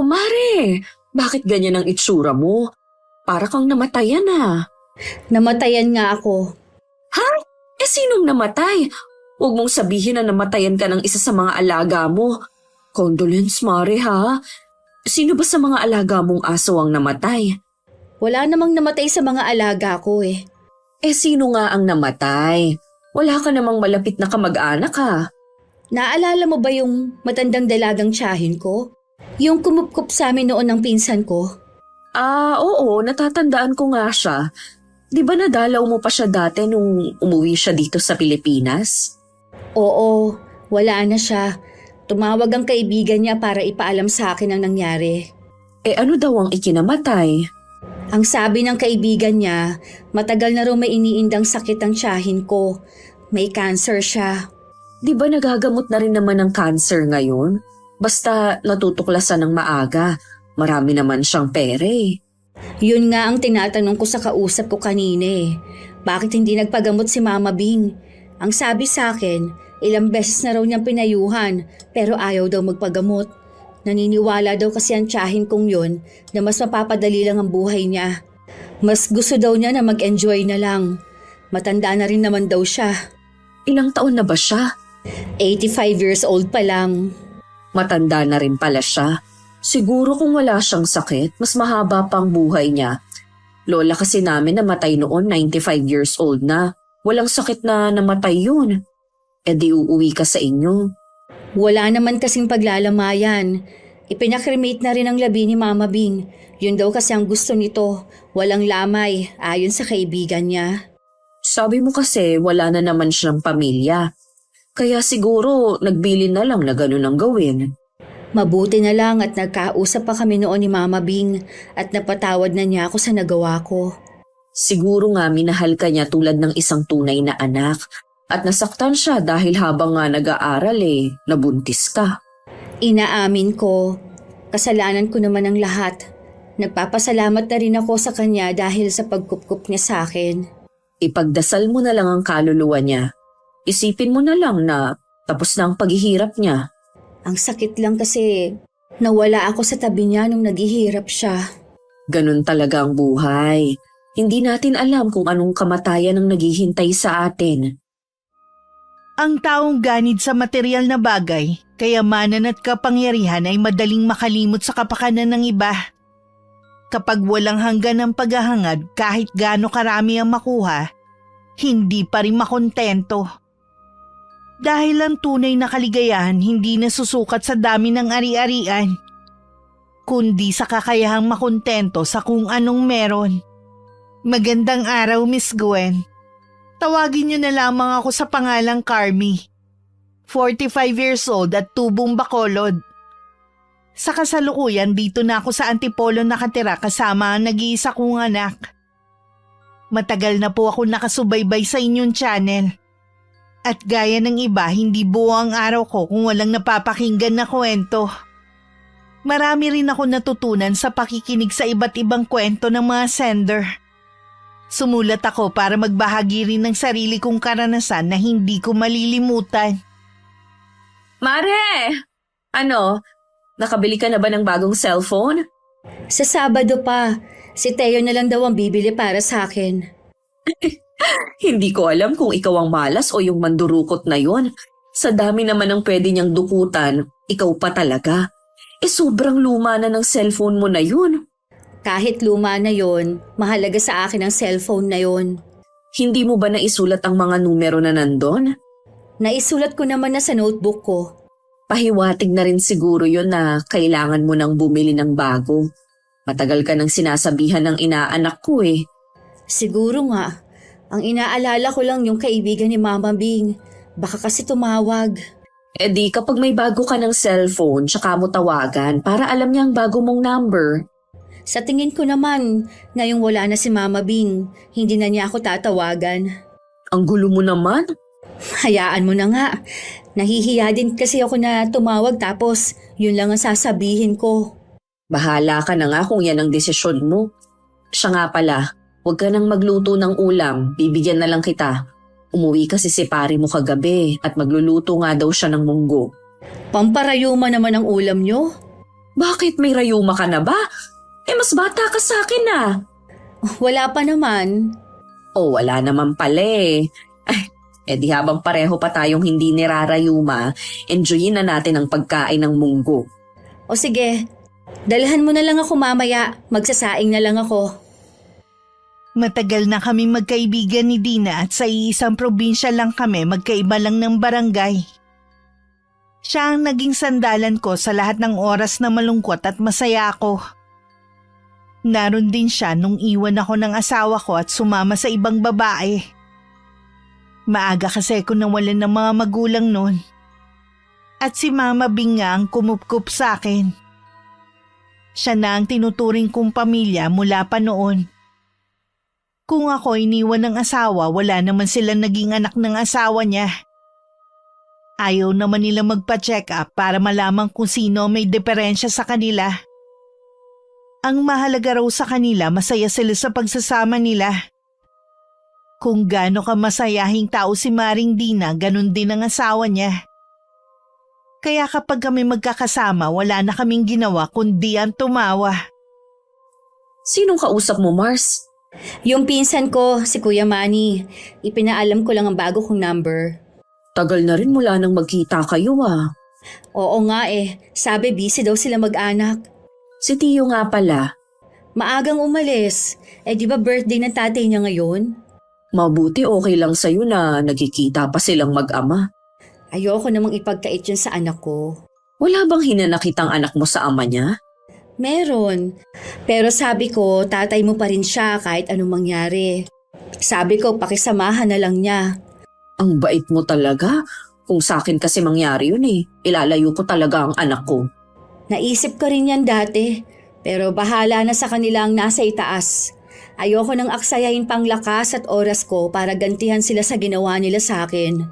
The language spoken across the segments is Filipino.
Mare, bakit ganyan ang itsura mo? Para kang namatayan ah. Namatayan nga ako. Ha? Sinong namatay? Huwag mong sabihin na namatayan ka ng isa sa mga alaga mo. Condolence, Mare ha? Sino ba sa mga alaga mong aso ang namatay? Wala namang namatay sa mga alaga ko eh. Sino nga ang namatay? Wala ka namang malapit na kamag-anak ha? Naalala mo ba yung matandang dalagang tiyahin ko? Yung kumupkup sa amin noon ng pinsan ko? Oo, natatandaan ko nga siya. Di ba nadalaw mo pa siya dati nung umuwi siya dito sa Pilipinas? Oo, wala na siya. Tumawag ang kaibigan niya para ipaalam sa akin ang nangyari. Ano daw ang ikinamatay? Ang sabi ng kaibigan niya, matagal na raw may iniindang sakit ang tiyahin ko. May cancer siya. Di ba nagagamot na rin naman ng cancer ngayon? Basta natutuklasan ng maaga. Marami naman siyang pere. Yun nga ang tinatanong ko sa kausap ko kanina eh. Bakit hindi nagpagamot si Mama Bing? Ang sabi sa akin, ilang beses na raw niyang pinayuhan pero ayaw daw magpagamot. Naniniwala daw kasi ang tiyahin kong yun na mas mapapadali lang ang buhay niya. Mas gusto daw niya na mag-enjoy na lang. Matanda na rin naman daw siya. Ilang taon na ba siya? 85 years old pa lang. Matanda na rin pala siya. Siguro kung wala siyang sakit, mas mahaba pang buhay niya. Lola kasi namin namatay noon 95 years old na. Walang sakit na namatay yun. Di uuwi ka sa inyo. Wala naman kasing paglalamayan. Ipinakremate na rin ang labi ni Mama Bing. Yun daw kasi ang gusto nito. Walang lamay, ayon sa kaibigan niya. Sabi mo kasi wala na naman siyang pamilya. Kaya siguro nagbili na lang na ganun ang gawin. Mabuti na lang at nagkausap pa kami noon ni Mama Bing at napatawad na niya ako sa nagawa ko. Siguro nga minahal ka niya tulad ng isang tunay na anak at nasaktan siya dahil habang nga nag-aaral nabuntis ka. Inaamin ko, kasalanan ko naman ang lahat. Nagpapasalamat na rin ako sa kanya dahil sa pagkupkup niya sa akin. Ipagdasal mo na lang ang kaluluwa niya. Isipin mo na lang na tapos na ang paghihirap niya. Ang sakit lang kasi nawala ako sa tabi niya nung naghihirap siya. Ganun talaga ang buhay. Hindi natin alam kung anong kamatayan ang naghihintay sa atin. Ang taong ganid sa material na bagay, kayamanan at kapangyarihan ay madaling makalimot sa kapakanan ng iba. Kapag walang hanggan ang paghahangad kahit gaano karami ang makuha, hindi pa rin makontento. Dahil ang tunay na kaligayahan hindi nasusukat sa dami ng ari-arian, kundi sa kakayahang makontento sa kung anong meron. Magandang araw, Miss Gwen. Tawagin niyo na lamang ako sa pangalang Carmi. 45 years old at tubong Bacolod. Sa kasalukuyan dito na ako sa Antipolo nakatira kasama ang nag-iisa kong anak. Matagal na po ako nakasubaybay sa inyong channel. At gaya ng iba, hindi buo ang araw ko kung walang napapakinggan na kwento. Marami rin ako natutunan sa pakikinig sa iba't ibang kwento ng mga sender. Sumulat ako para magbahagi rin ng sarili kong karanasan na hindi ko malilimutan. Mare! Nakabili ka na ba ng bagong cellphone? Sa Sabado pa, si Teo na lang daw ang bibili para sa akin. Hindi ko alam kung ikaw ang malas o yung mandurukot na yon. Sa dami naman ang pwede niyang dukutan, ikaw pa talaga. Sobrang luma na ng cellphone mo na yun. Kahit luma na yon, mahalaga sa akin ang cellphone na yon. Hindi mo ba naisulat ang mga numero na nandun? Naisulat ko naman na sa notebook ko. Pahiwatig na rin siguro yun na kailangan mo nang bumili ng bago. Matagal ka nang sinasabihan ng inaanak ko eh. Siguro nga. Ang inaalala ko lang yung kaibigan ni Mama Bing. Baka kasi tumawag. Di kapag may bago ka ng cellphone, tsaka mo tawagan para alam niya ang bago mong number. Sa tingin ko naman, ngayong wala na si Mama Bing, hindi na niya ako tatawagan. Ang gulo mo naman. Hayaan mo na nga. Nahihiya din kasi ako na tumawag tapos yun lang ang sasabihin ko. Bahala ka na nga kung yan ang desisyon mo. Siya nga pala, huwag ka nang magluto ng ulam, bibigyan na lang kita. Umuwi kasi si pare mo kagabi at magluluto nga daw siya ng munggo. Pamparayuma naman ang ulam nyo? Bakit, may rayuma ka na ba? Mas bata ka sa akin ah. Wala pa naman. Wala naman pala eh. Di habang pareho pa tayong hindi nirarayuma, enjoyin na natin ang pagkain ng munggo. O sige, dalhan mo na lang ako mamaya. Magsasaing na lang ako. Matagal na kaming magkaibigan ni Dina at sa iisang probinsya lang kami, magkaiba lang ng barangay. Siya ang naging sandalan ko sa lahat ng oras na malungkot at masaya ako. Naroon din siya nung iwan ako ng asawa ko at sumama sa ibang babae. Maaga kasi ako nawalan ng mga magulang noon. At si Mama Bing nga ang kumupkup sa akin. Siya na ang tinuturing kong pamilya mula pa noon. Kung ako iniwan ng asawa, wala naman sila naging anak ng asawa niya. Ayaw naman nila magpa-check up para malaman kung sino may diferensya sa kanila. Ang mahalaga raw sa kanila, masaya sila sa pagsasama nila. Kung gaano ka masayahing tao si Maring Dina, ganun din ang asawa niya. Kaya kapag kami magkakasama, wala na kaming ginawa kundi ang tumawa. Sinong kausap mo, Mars? Yung pinsan ko, si Kuya Manny. Ipinaalam ko lang ang bago kong number. Tagal na rin mula nang magkita kayo ah. Oo nga sabi busy daw sila mag-anak. Si Tio nga pala. Maagang umalis. Di ba birthday ng tatay niya ngayon? Mabuti okay lang sa'yo na nagkikita pa silang mag-ama. Ayoko namang ipagkait yun sa anak ko. Wala bang hinanakit ang anak mo sa ama niya? Meron. Pero sabi ko, tatay mo pa rin siya kahit anong mangyari. Sabi ko, pakisamahan na lang niya. Ang bait mo talaga. Kung sa akin kasi mangyari yun ilalayo ko talaga ang anak ko. Naisip ko rin yan dati, pero bahala na sa kanilang nasa itaas. Ayoko nang aksayahin pang lakas at oras ko para gantihan sila sa ginawa nila sa akin.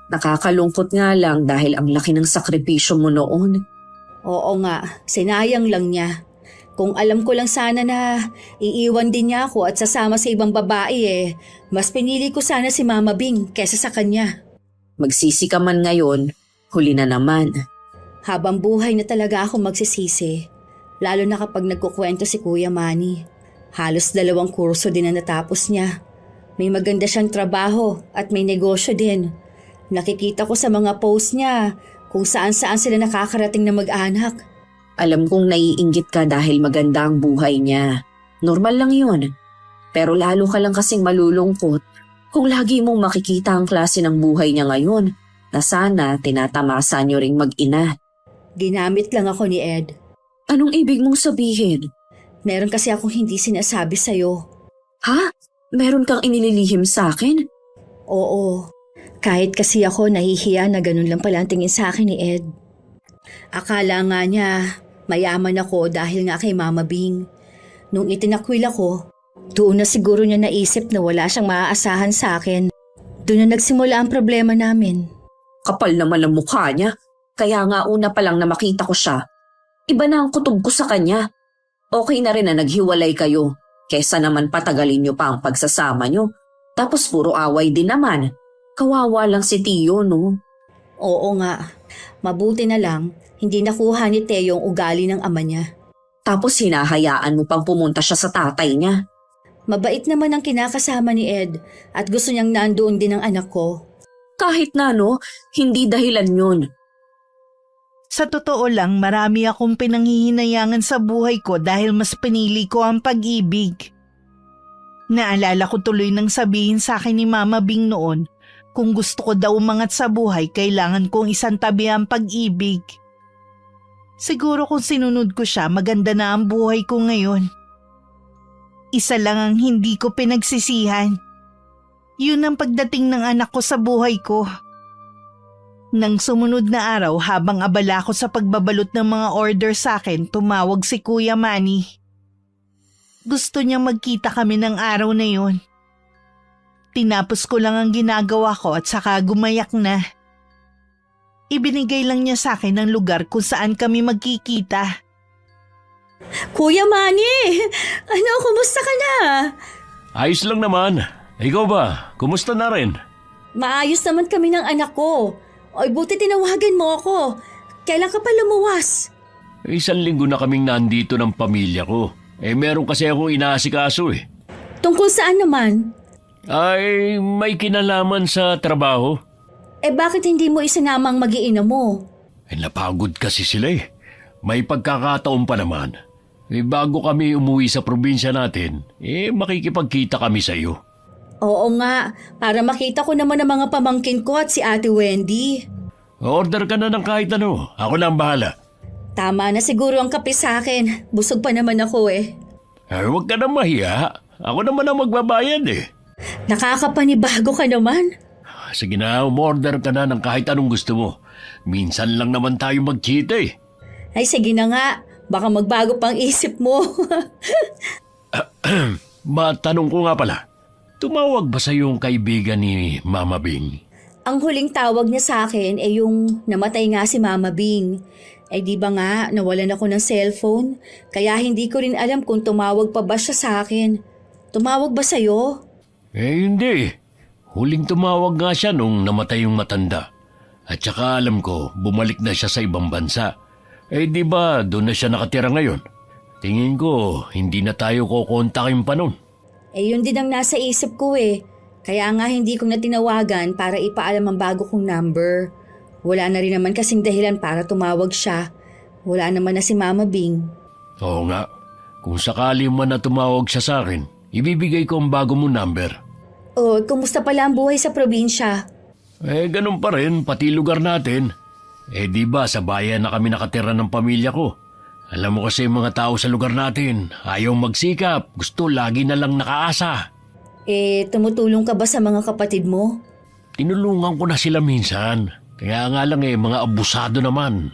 Nakakalungkot nga lang dahil ang laki ng sakripisyo mo noon. Oo nga, sinayang lang niya. Kung alam ko lang sana na iiwan din niya ako at sasama sa ibang babae mas pinili ko sana si Mama Bing kesa sa kanya. Magsisi ka man ngayon, huli na naman. Habang buhay na talaga ako magsisisi, lalo na kapag nagkukwento si Kuya Manny. Halos 2 kurso din na natapos niya. May maganda siyang trabaho at may negosyo din. Nakikita ko sa mga post niya kung saan-saan sila nakakarating na mag-anak. Alam kong naiinggit ka dahil maganda ang buhay niya. Normal lang yun. Pero lalo ka lang kasing malulungkot kung lagi mong makikita ang klase ng buhay niya ngayon na sana tinatamasa niyo ring mag-ina. Ginamit lang ako ni Ed. Anong ibig mong sabihin? Meron kasi akong hindi sinasabi sa'yo. Ha? Meron kang inililihim sa akin? Oo. Kahit kasi ako nahihiya na ganun lang pala ang tingin sa akin ni Ed. Akala nga niya mayaman ako dahil nga kay Mama Bing. Nung itinakwil ako, doon na siguro niya naisip na wala siyang maaasahan sa akin. Doon na nagsimula ang problema namin. Kapal naman ang mukha niya. Kaya nga una pa lang na makita ko siya. Iba na ang kutob ko sa kanya. Okay na rin na naghiwalay kayo. Kesa naman patagalin niyo pa ang pagsasama niyo. Tapos puro away din naman. Kawawa lang si Tio, no? Oo nga. Mabuti na lang, hindi nakuha ni Teo yung ugali ng ama niya. Tapos hinahayaan mo pang pumunta siya sa tatay niya. Mabait naman ang kinakasama ni Ed at gusto niyang nandoon din ang anak ko. Kahit na no, hindi dahilan yun. Sa totoo lang, marami akong pinanghihinayangan sa buhay ko dahil mas pinili ko ang pag-ibig. Naalala ko tuloy nang sabihin sa akin ni Mama Bing noon, kung gusto ko daw umangat sa buhay, kailangan kong isantabi ang pag-ibig. Siguro kung sinunod ko siya, maganda na ang buhay ko ngayon. Isa lang ang hindi ko pinagsisihan. Yun ang pagdating ng anak ko sa buhay ko. Nang sumunod na araw, habang abala ko sa pagbabalot ng mga order sa akin, tumawag si Kuya Manny. Gusto niyang magkita kami ng araw na yun. Tinapos ko lang ang ginagawa ko at saka gumayak na. Ibinigay lang niya sa akin ang lugar kung saan kami magkikita. Kuya Manny! Ano, kumusta ka na? Ayos lang naman. Ikaw ba? Kumusta na rin? Maayos naman kami ng anak ko. Oy, buti tinawagan mo ako. Kailan ka pa lumuwas? Isang linggo na kaming nandito ng pamilya ko. Meron kasi akong inaasikaso eh. Tungkol saan naman? Ay, may kinalaman sa trabaho. Bakit hindi mo isinama ang mag-iina mo? Napagod kasi sila eh. May pagkakataon pa naman. Bago kami umuwi sa probinsya natin, makikipagkita kami sa iyo. Oo nga, para makita ko naman ang mga pamangkin ko at si Ate Wendy. Order ka na ng kahit ano. Ako na ang bahala. Tama na siguro ang kape sa akin. Busog pa naman ako eh. Huwag ka na mahiya. Ako naman ang magbabayad eh. Nakakapanibago ka naman. Sige na, umorder ka na ng kahit anong gusto mo. Minsan lang naman tayo magkita eh. Ay sige na nga, baka magbago pang isip mo. Matanong ko nga pala, tumawag ba sa yung kaibigan ni Mama Bing? Ang huling tawag niya sa akin ay yung namatay nga si Mama Bing. Di ba nga nawalan ako ng cellphone, kaya hindi ko rin alam kung tumawag pa ba siya sa akin. Tumawag ba sa'yo? Hindi. Huling tumawag nga siya nung namatay yung matanda. At saka alam ko, bumalik na siya sa ibang bansa. Di ba doon na siya nakatira ngayon? Tingin ko, hindi na tayo kukontakin pa nun. Yun din ang nasa isip ko eh. Kaya nga hindi ko na tinawagan para ipaalam ang bago kong number. Wala na rin naman kasing dahilan para tumawag siya. Wala naman na si Mama Bing. Oo nga. Kung sakali man na tumawag siya sa akin, ibibigay ko ang bago mong number. Kumusta pala ang buhay sa probinsya? Ganun pa rin, pati lugar natin. Di ba sa bayan na kami nakatira ng pamilya ko? Alam mo kasi mga tao sa lugar natin, ayaw magsikap, gusto lagi na lang nakaasa. Tumutulong ka ba sa mga kapatid mo? Tinulungan ko na sila minsan. Kaya nga lang mga abusado naman.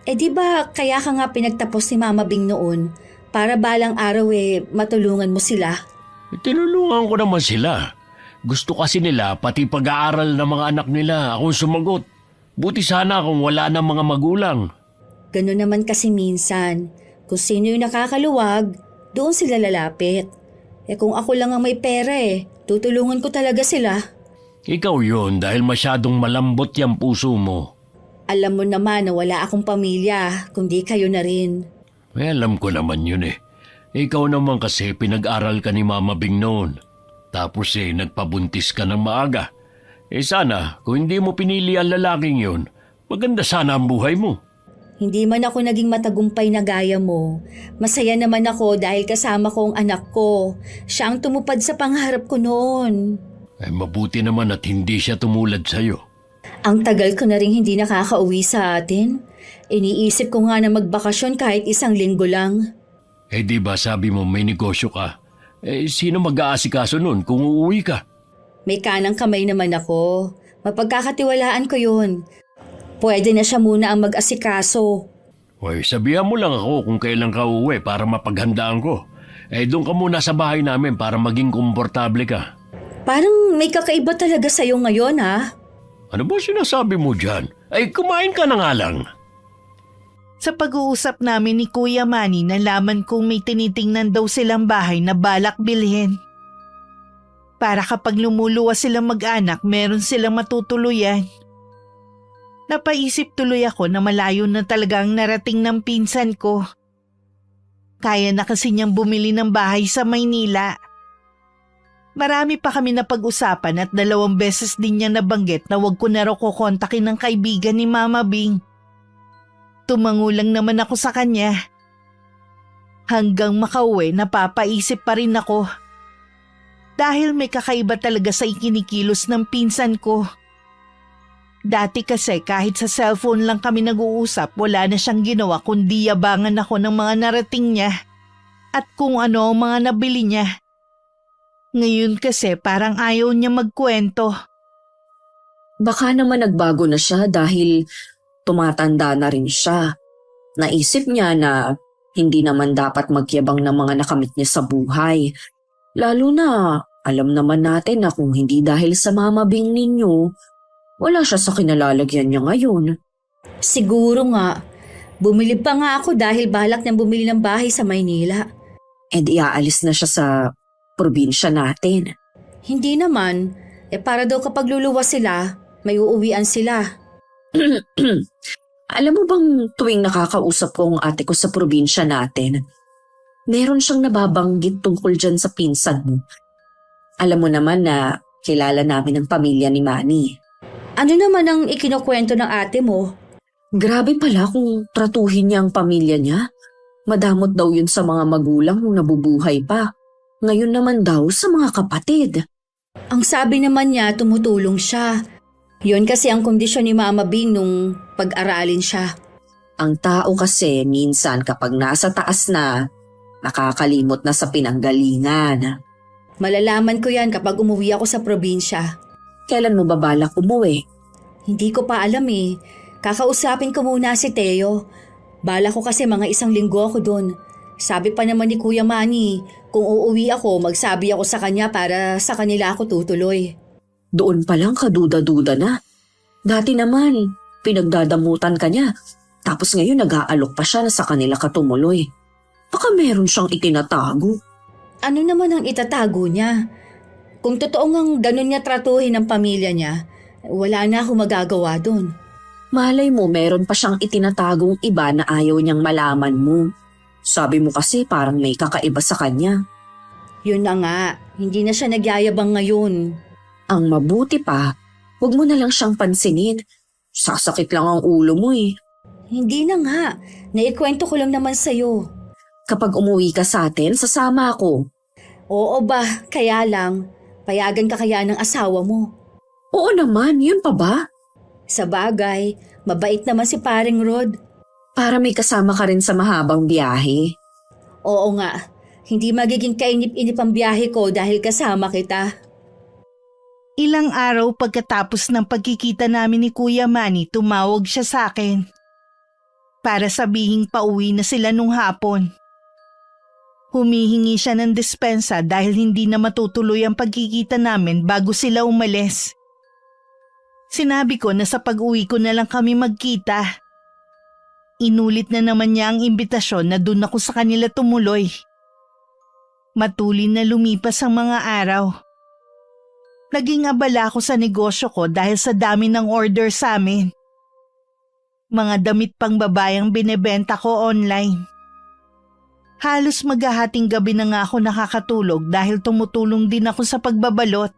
Di ba kaya ka nga pinagtapos ni Mama Bing noon para balang araw matulungan mo sila? Tinulungan ko naman sila. Gusto kasi nila pati pag-aaral ng mga anak nila akong sumagot. Buti sana kung wala ng mga magulang. Ganun naman kasi minsan. Kung sino yung nakakaluwag, doon sila lalapit. Kung ako lang ang may pera tutulungan ko talaga sila. Ikaw yun dahil masyadong malambot yung puso mo. Alam mo naman na wala akong pamilya, kundi kayo na rin. Alam ko naman yun Ikaw naman kasi pinag-aral ka ni Mama Bing noon. Tapos nagpabuntis ka ng maaga. Sana kung hindi mo pinili ang lalaking yun, maganda sana ang buhay mo. Hindi man ako naging matagumpay na gaya mo. Masaya naman ako dahil kasama ko ang anak ko. Siya ang tumupad sa pangarap ko noon. Mabuti naman at hindi siya tumulad sa'yo. Ang tagal ko na rin hindi nakakauwi sa atin. Iniisip ko nga na magbakasyon kahit 1 linggo lang. Di ba sabi mo may negosyo ka? Sino mag-aasikaso nun kung uuwi ka? May kanang kamay naman ako. Mapagkakatiwalaan ko yun. Pwede na siya muna ang mag-asikaso. Sabihan mo lang ako kung kailan ka uuwi para mapaghandaan ko. Doon ka muna sa bahay namin para maging komportable ka. Parang may kakaiba talaga sa'yo ngayon ha? Ano ba sinasabi mo dyan? Kumain ka na nga lang. Sa pag-uusap namin ni Kuya Manny, nalaman kong may tinitingnan daw silang bahay na balak bilhin. Para kapag lumuluwas silang mag-anak, meron silang matutuluyan. Napaisip tuloy ako na malayo na talagang narating ng pinsan ko. Kaya na kasi niyang bumili ng bahay sa Maynila. Marami pa kami napag-usapan at 2 beses din niya nabanggit na wag ko na raw kukontakin ng kaibigan ni Mama Bing. Tumango lang naman ako sa kanya. Hanggang makauwi, napapaisip pa rin ako. Dahil may kakaiba talaga sa ikinikilos ng pinsan ko. Dati kasi kahit sa cellphone lang kami nag-uusap, wala na siyang ginawa kundi yabangan ako ng mga narating niya at kung ano ang mga nabili niya. Ngayon kasi parang ayaw niya magkwento. Baka naman nagbago na siya dahil tumatanda na rin siya. Naisip niya na hindi naman dapat magyabang ng mga nakamit niya sa buhay. Lalo na alam naman natin na kung hindi dahil sa Mama Bing ninyo, wala siya sa kinalalagyan niya ngayon. Siguro nga. Bumili pa nga ako dahil balak niyang bumili ng bahay sa Maynila. Iaalis na siya sa probinsya natin. Hindi naman. Para daw kapag luluwas sila, may uuwian sila. Alam mo bang tuwing nakakausap ko ang ate ko sa probinsya natin, meron siyang nababanggit tungkol dyan sa pinsan mo. Alam mo naman na kilala namin ang pamilya ni Manny. Ano naman ang ikinukwento ng ate mo? Grabe pala kung tratuhin niya ang pamilya niya. Madamot daw yun sa mga magulang nung nabubuhay pa. Ngayon naman daw sa mga kapatid. Ang sabi naman niya, tumutulong siya. Yun kasi ang kondisyon ni Mama Bing nung pag-aralin siya. Ang tao kasi minsan kapag nasa taas na, nakakalimot na sa pinanggalingan. Malalaman ko yan kapag umuwi ako sa probinsya. Kailan mo ba balak umuwi? Hindi ko pa alam eh. Kakausapin ko muna si Teo. Bala ko kasi mga 1 linggo ako doon. Sabi pa naman ni Kuya Manny, kung uuwi ako, magsabi ako sa kanya para sa kanila ako tutuloy. Doon pa lang kaduda-duda na. Dati naman, pinagdadamutan ka niya. Tapos ngayon nag-aalok pa siya na sa kanila ka tumuloy. Baka meron siyang itinatago. Ano naman ang itatago niya? Kung totoo ngang ganun niya tratuhin ang pamilya niya, wala na akong magagawa doon. Malay mo meron pa siyang itinatagong iba na ayaw niyang malaman mo. Sabi mo kasi parang may kakaiba sa kanya. Yun na nga, hindi na siya nagyayabang ngayon. Ang mabuti pa, huwag mo na lang siyang pansinin. Sasakit lang ang ulo mo eh. Hindi na nga, naikwento ko lang naman sa'yo. Kapag umuwi ka sa atin, sasama ako. Oo ba, kaya lang, payagan ka kaya ng asawa mo. Oo naman, yun pa ba? Sa bagay, mabait naman si Paring Rod. Para may kasama ka rin sa mahabang biyahe. Oo nga, hindi magiging kainip-inip ang biyahe ko dahil kasama kita. Ilang araw pagkatapos ng pagkikita namin ni Kuya Manny, tumawag siya sa akin. Para sabihing pauwi na sila nung hapon. Humihingi siya ng dispensa dahil hindi na matutuloy ang pagkikita namin bago sila umalis. Sinabi ko na sa pag-uwi ko na lang kami magkita. Inulit na naman niya ang imbitasyon na doon ako sa kanila tumuloy. Matulin na lumipas ang mga araw. Naging abala ako sa negosyo ko dahil sa dami ng order sa amin. Mga damit pang babayang binebenta ko online. Halos maghahating gabi na nga ako nakakatulog dahil tumutulong din ako sa pagbabalot.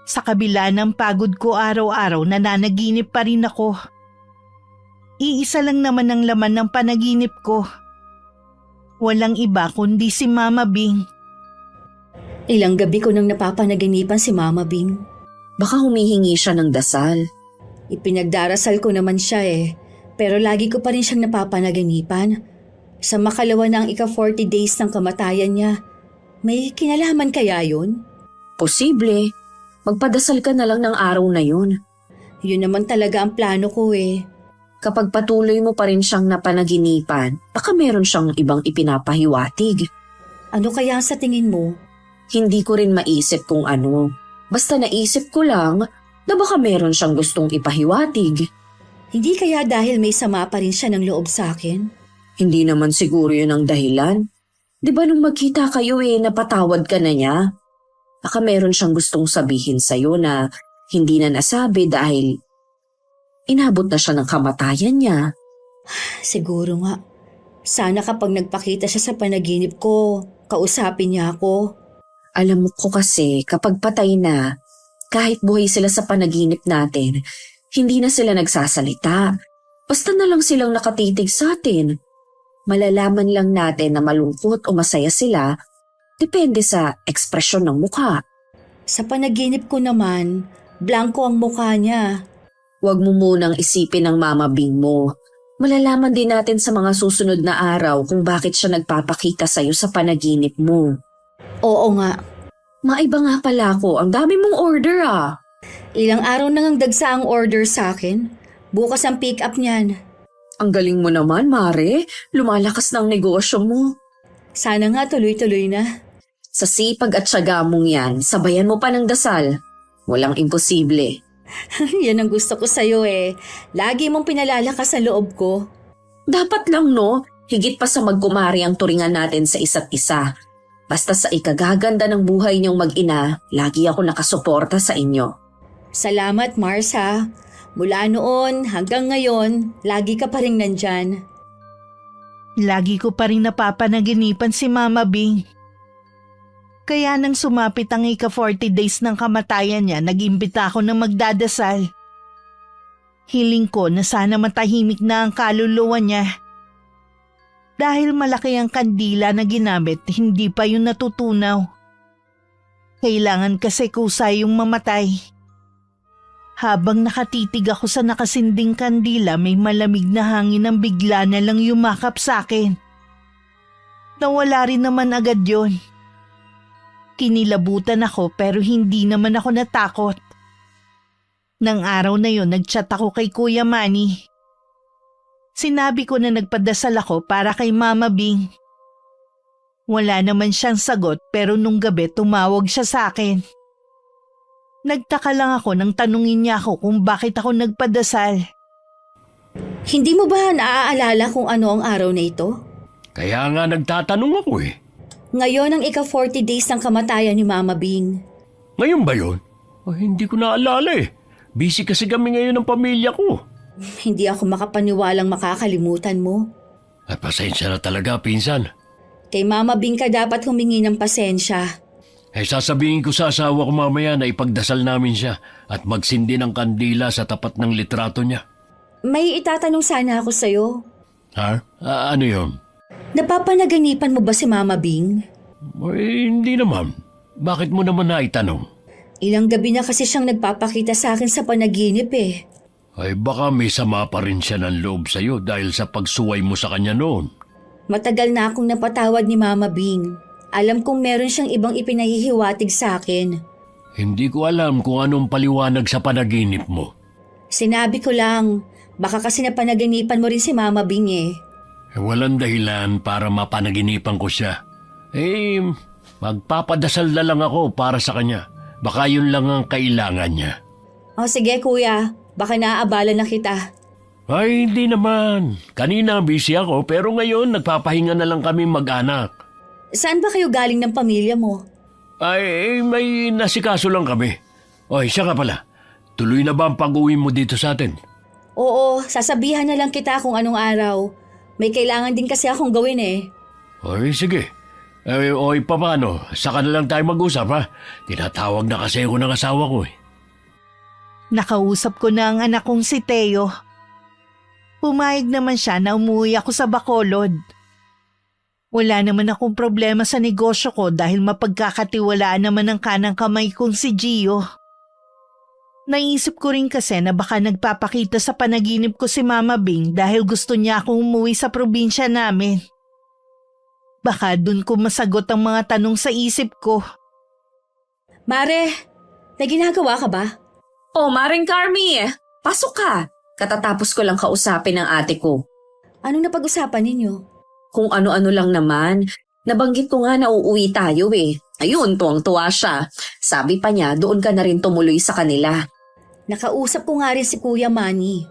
Sa kabila ng pagod ko araw-araw, nananaginip pa rin ako. Iisa lang naman ang laman ng panaginip ko. Walang iba kundi si Mama Bing. Ilang gabi ko nang napapanaginipan si Mama Bing. Baka humihingi siya ng dasal. Ipinagdarasal ko naman siya eh, pero lagi ko pa rin siyang napapanaginipan. Sa makalawa na ang ika-40 days ng kamatayan niya, may kinalaman kaya yun? Posible. Magpadasal ka na lang ng araw na yun. Yun naman talaga ang plano ko eh. Kapag patuloy mo pa rin siyang napanaginipan, baka meron siyang ibang ipinapahiwatig. Ano kaya sa tingin mo? Hindi ko rin maisip kung ano. Basta naisip ko lang na baka meron siyang gustong ipahiwatig. Hindi kaya dahil may sama pa rin siya ng loob sa akin? Hindi naman siguro yun ang dahilan. Di ba nung magkita kayo napatawad ka na niya? Baka meron siyang gustong sabihin sa'yo na hindi na nasabi dahil inabot na siya ng kamatayan niya. Siguro nga. Sana kapag nagpakita siya sa panaginip ko, kausapin niya ako. Alam mo ko kasi kapag patay na, kahit buhay sila sa panaginip natin, hindi na sila nagsasalita. Basta na lang silang nakatitig sa atin. Malalaman lang natin na malungkot o masaya sila, depende sa ekspresyon ng mukha. Sa panaginip ko naman, blanko ang mukha niya. Huwag mo munang isipin ang Mama Bing mo. Malalaman din natin sa mga susunod na araw kung bakit siya nagpapakita sa'yo sa panaginip mo. Oo nga. Maiba nga pala ako. Ang dami mong order ah. Ilang araw nang dagsa ang order sa akin. Bukas ang pick up niyan. Ang galing mo naman, Mare. Lumalakas ng negosyo mo. Sana nga tuloy-tuloy na. Sa sipag at syaga mong yan, sabayan mo pa ng dasal. Walang imposible. Yan ang gusto ko sa'yo eh. Lagi mong pinalalakas sa loob ko. Dapat lang no, higit pa sa magkumari ang turingan natin sa isa't isa. Basta sa ikagaganda ng buhay niyong mag-ina, lagi ako nakasuporta sa inyo. Salamat, Mars ha. Mula noon hanggang ngayon, lagi ka pa rin nandyan. Lagi ko pa rin napapanaginipan si Mama Bing. Kaya nang sumapit ang ika-40 days ng kamatayan niya, nag-imbita ako na magdadasal. Hiling ko na sana matahimik na ang kaluluwa niya. Dahil malaki ang kandila na ginamit, hindi pa yun natutunaw. Kailangan kasi kusay yung mamatay. Habang nakatitig ako sa nakasinding kandila, may malamig na hangin ang bigla na lang yumakap sa akin. Nawala rin naman agad yon. Kinilabutan ako pero hindi naman ako natakot. Nang araw na yon, nagchat ako kay Kuya Manny. Sinabi ko na nagpadasal ako para kay Mama Bing. Wala naman siyang sagot pero nung gabi tumawag siya sa akin. Nagtaka lang ako nang tanungin niya ako kung bakit ako nagpadasal. Hindi mo ba naaalala kung ano ang araw na ito? Kaya nga nagtatanong ako eh. Ngayon ang ika-40 days ng kamatayan ni Mama Bing. Ngayon ba yun? Hindi ko naalala eh. Busy kasi kami ngayon ng pamilya ko. Hindi ako makapaniwalang makakalimutan mo. Ay, pasensya na talaga, pinsan. Kay Mama Bing ka dapat humingi ng pasensya. Sasabihin ko sa asawa ko mamaya na ipagdasal namin siya at magsindi ng kandila sa tapat ng litrato niya. May itatanong sana ako sa'yo. Ha? Ano yun? Napapanaganipan mo ba si Mama Bing? Hindi naman. Bakit mo naman naitanong? Ilang gabi na kasi siyang nagpapakita sa akin sa panaginip eh. Ay baka may sama pa rin siya ng loob sa'yo dahil sa pagsuway mo sa kanya noon. Matagal na akong napatawad ni Mama Bing. Alam kong meron siyang ibang ipinahihiwatig sa akin. Hindi ko alam kung anong paliwanag sa panaginip mo. Sinabi ko lang, baka kasi napanaginipan mo rin si Mama Bing eh. Walang dahilan para mapanaginipan ko siya. Magpapadasal na lang ako para sa kanya. Baka yun lang ang kailangan niya. O sige kuya, baka naaabala na kita. Ay, hindi naman. Kanina busy ako pero ngayon nagpapahinga na lang kami mag-anak. Saan ba kayo galing ng pamilya mo? Ay, may nasikaso lang kami. Oy, siya ka pala. Tuloy na ba ang pag-uwi mo dito sa atin? Oo, sasabihan na lang kita kung anong araw. May kailangan din kasi akong gawin eh. Oy, sige. Oy, paano? Saka na lang tayo mag-usap ha? Tinatawag na kasi ako ng asawa ko eh. Nakausap ko na ang anak kong si Teo. Pumayag naman siya na umuwi ako sa Bacolod. Wala naman akong problema sa negosyo ko dahil mapagkakatiwalaan naman ang kanang kamay kong si Gio. Naisip ko rin kasi na baka nagpapakita sa panaginip ko si Mama Bing dahil gusto niya akong umuwi sa probinsya namin. Baka dun ko masagot ang mga tanong sa isip ko. Mare, may ginagawa ka ba? Oh, Maring Carmi, pasok ka. Katatapos ko lang kausapin ng ate ko. Anong napag-usapan ninyo? Kung ano-ano lang naman, nabanggit ko nga na uuwi tayo eh. Ayun, tuwang-tuwa siya. Sabi pa niya, doon ka na rin tumuloy sa kanila. Nakausap ko nga rin si Kuya Manny.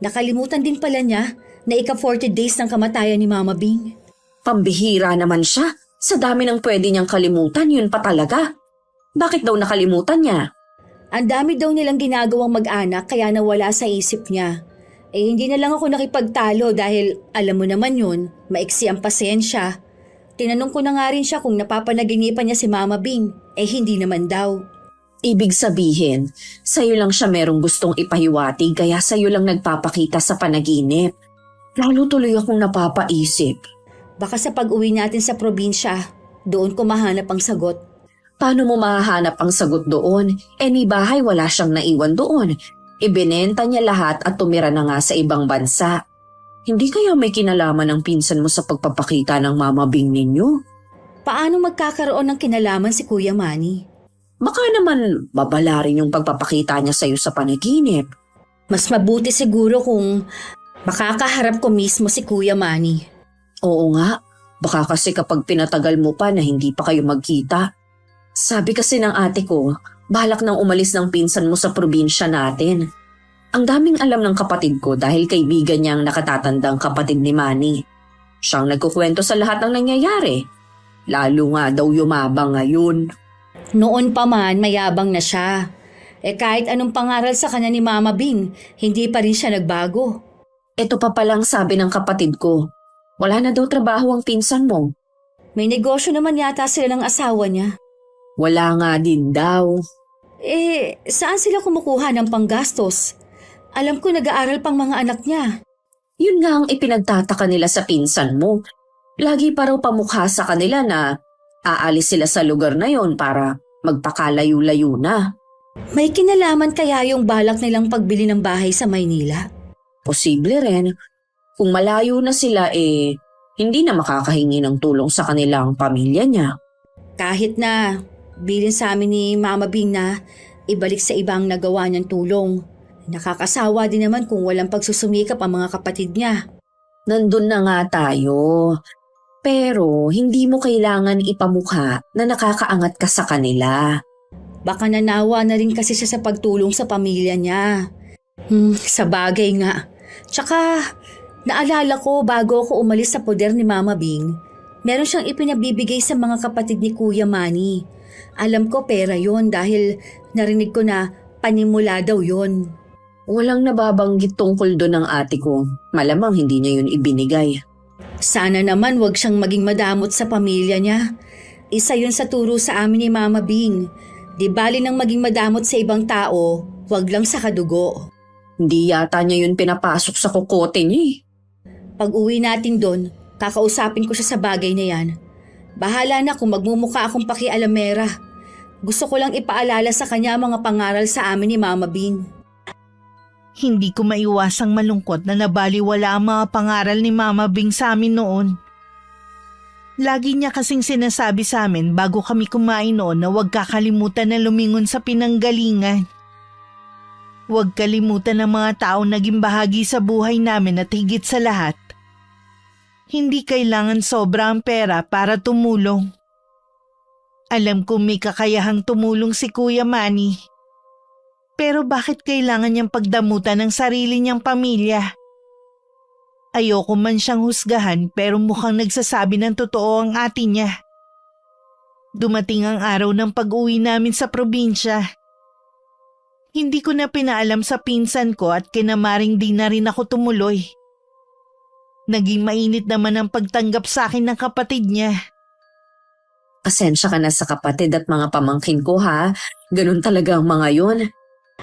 Nakalimutan din pala niya na ika-40 days ng kamatayan ni Mama Bing. Pambihira naman siya. Sa dami ng pwede niyang kalimutan, yun pa talaga. Bakit daw nakalimutan niya? Ang dami daw nilang ginagawang mag-anak kaya nawala sa isip niya. Hindi na lang ako nakipagtalo dahil alam mo naman yun, maiksi ang pasensya. Tinanong ko na nga rin siya kung napapanaginipan niya si Mama Bing. Hindi naman daw. Ibig sabihin, sa'yo lang siya merong gustong ipahiwatig kaya sa'yo lang nagpapakita sa panaginip. Lalo tuloy akong napapaisip. Baka sa pag-uwi natin sa probinsya, doon ko mahanap ang sagot. Paano mo mahahanap ang sagot doon? Ni bahay wala siyang naiwan doon. Ibinenta niya lahat at tumira na nga sa ibang bansa. Hindi kaya may kinalaman ng pinsan mo sa pagpapakita ng Mama Bing ninyo? Paano magkakaroon ng kinalaman si Kuya Manny? Baka naman babala rin yung pagpapakita niya sa'yo sa panaginip. Mas mabuti siguro kung makakaharap ko mismo si Kuya Manny. Oo nga, baka kasi kapag pinatagal mo pa na hindi pa kayo magkita. Sabi kasi ng ate ko, balak nang umalis ng pinsan mo sa probinsya natin. Ang daming alam ng kapatid ko dahil kaibigan niyang nakatatandang kapatid ni Manny. Siyang nagkukwento sa lahat ng nangyayari. Lalo nga daw yumabang ngayon. Noon pa man mayabang na siya. Kahit anong pangaral sa kanya ni Mama Bing, hindi pa rin siya nagbago. Ito pa palang sabi ng kapatid ko. Wala na daw trabaho ang pinsan mo. May negosyo naman yata sila ng asawa niya. Wala nga din daw. Saan sila kumukuha ng panggastos? Alam ko nag-aaral pang mga anak niya. Yun nga ang ipinagtataka nila sa pinsan mo. Lagi pa raw pamukha sa kanila na aalis sila sa lugar na yon para magpakalayo-layo na. May kinalaman kaya yung balak nilang pagbili ng bahay sa Maynila? Posible rin. Kung malayo na sila hindi na makakahingi ng tulong sa kanilang pamilya niya. Kahit na bilin sa amin ni Mama Bing na ibalik sa ibang nagawa niyang tulong. Nakakasawa din naman kung walang pagsusumikap ang mga kapatid niya. Nandun na nga tayo. Pero hindi mo kailangan ipamukha na nakakaangat ka sa kanila. Baka nanawa na rin kasi siya sa pagtulong sa pamilya niya. Sa bagay nga. Tsaka, naalala ko bago ako umalis sa poder ni Mama Bing, meron siyang ipinabibigay sa mga kapatid ni Kuya Manny. Alam ko pera yon dahil narinig ko na panimula daw yon. Walang nababanggit tungkol doon ng ate ko. Malamang hindi niya yun ibinigay. Sana naman wag siyang maging madamot sa pamilya niya. Isa yun sa turo sa amin ni Mama Bing. Di bali nang maging madamot sa ibang tao, wag lang sa kadugo. Hindi yata niya yun pinapasok sa kokote niya. Pag uwi natin doon, kakausapin ko siya sa bagay na yan. Bahala na kung magmumukha akong pakialamera. Gusto ko lang ipaalala sa kanya ang mga pangaral sa amin ni Mama Bing. Hindi ko maiwasang malungkot na nabaliwala ang mga pangaral ni Mama Bing sa amin noon. Lagi niya kasing sinasabi sa amin bago kami kumain noon na huwag kakalimutan na lumingon sa pinanggalingan. Huwag kalimutan ng mga taong naging bahagi sa buhay namin at higit sa lahat. Hindi kailangan sobra ang pera para tumulong. Alam kong may kakayahang tumulong si Kuya Manny. Pero bakit kailangan niyang pagdamutan ng sarili niyang pamilya? Ayoko man siyang husgahan pero mukhang nagsasabi ng totoo ang ate niya. Dumating ang araw ng pag-uwi namin sa probinsya. Hindi ko na pinaalam sa pinsan ko at kinamaring di na rin ako tumuloy. Naging mainit naman ang pagtanggap sa akin ng kapatid niya. Pasensya ka na sa kapatid at mga pamangkin ko ha. Ganun talaga ang mga yon.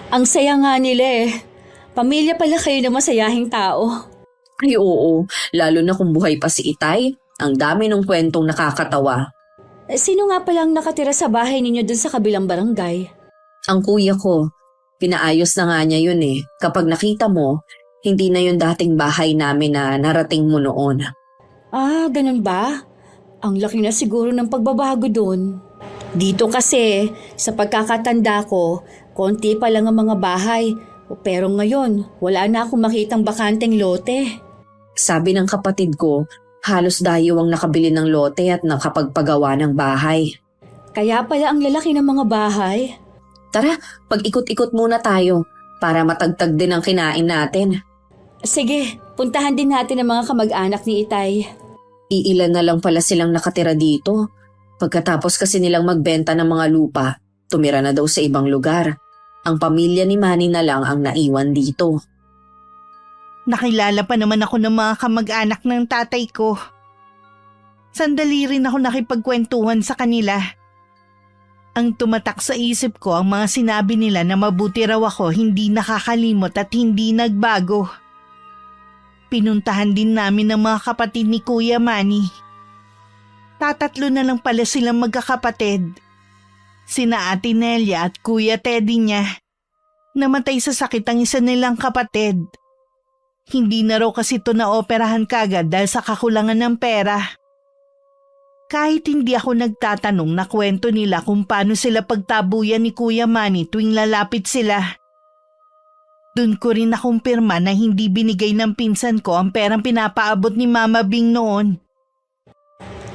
Ang saya nga nila Pamilya pala kayo na masayahing tao. Ay oo, lalo na kung buhay pa si Itay. Ang dami ng kwentong nakakatawa. Sino nga palang nakatira sa bahay ninyo dun sa kabilang barangay? Ang kuya ko, pinaayos na nga niya yun Kapag nakita mo, hindi na yung dating bahay namin na narating mo noon. Ah, ganun ba? Ang laki na siguro ng pagbabago dun. Dito kasi, sa pagkakatanda ko, konti pa lang ang mga bahay. Pero ngayon, wala na akong makitang bakanteng lote. Sabi ng kapatid ko, halos dayo ang nakabili ng lote at nakapagpagawa ng bahay. Kaya pala ang lalaki ng mga bahay. Tara, pag-ikot-ikot muna tayo para matagtag din ang kinain natin. Sige, puntahan din natin ang mga kamag-anak ni Itay. Iilan na lang pala silang nakatira dito. Pagkatapos kasi nilang magbenta ng mga lupa, tumira na daw sa ibang lugar. Ang pamilya ni Manny na lang ang naiwan dito. Nakilala pa naman ako ng mga kamag-anak ng tatay ko. Sandali rin ako nakipagkwentuhan sa kanila. Ang tumatak sa isip ko ang mga sinabi nila na mabuti raw ako hindi nakakalimot at hindi nagbago. Pinuntahan din namin ng mga kapatid ni Kuya Manny. Tatatlo na lang pala silang magkakapatid. Sina Ate Nelia at Kuya Teddy niya. Namatay sa sakit ang isa nilang kapatid. Hindi na raw kasi ito naoperahan kagad dahil sa kakulangan ng pera. Kahit hindi ako nagtatanong na kwento nila kung paano sila pagtabuyan ni Kuya Manny tuwing lalapit sila. Doon ko rin nakumpirma na hindi binigay ng pinsan ko ang perang pinapaabot ni Mama Bing noon.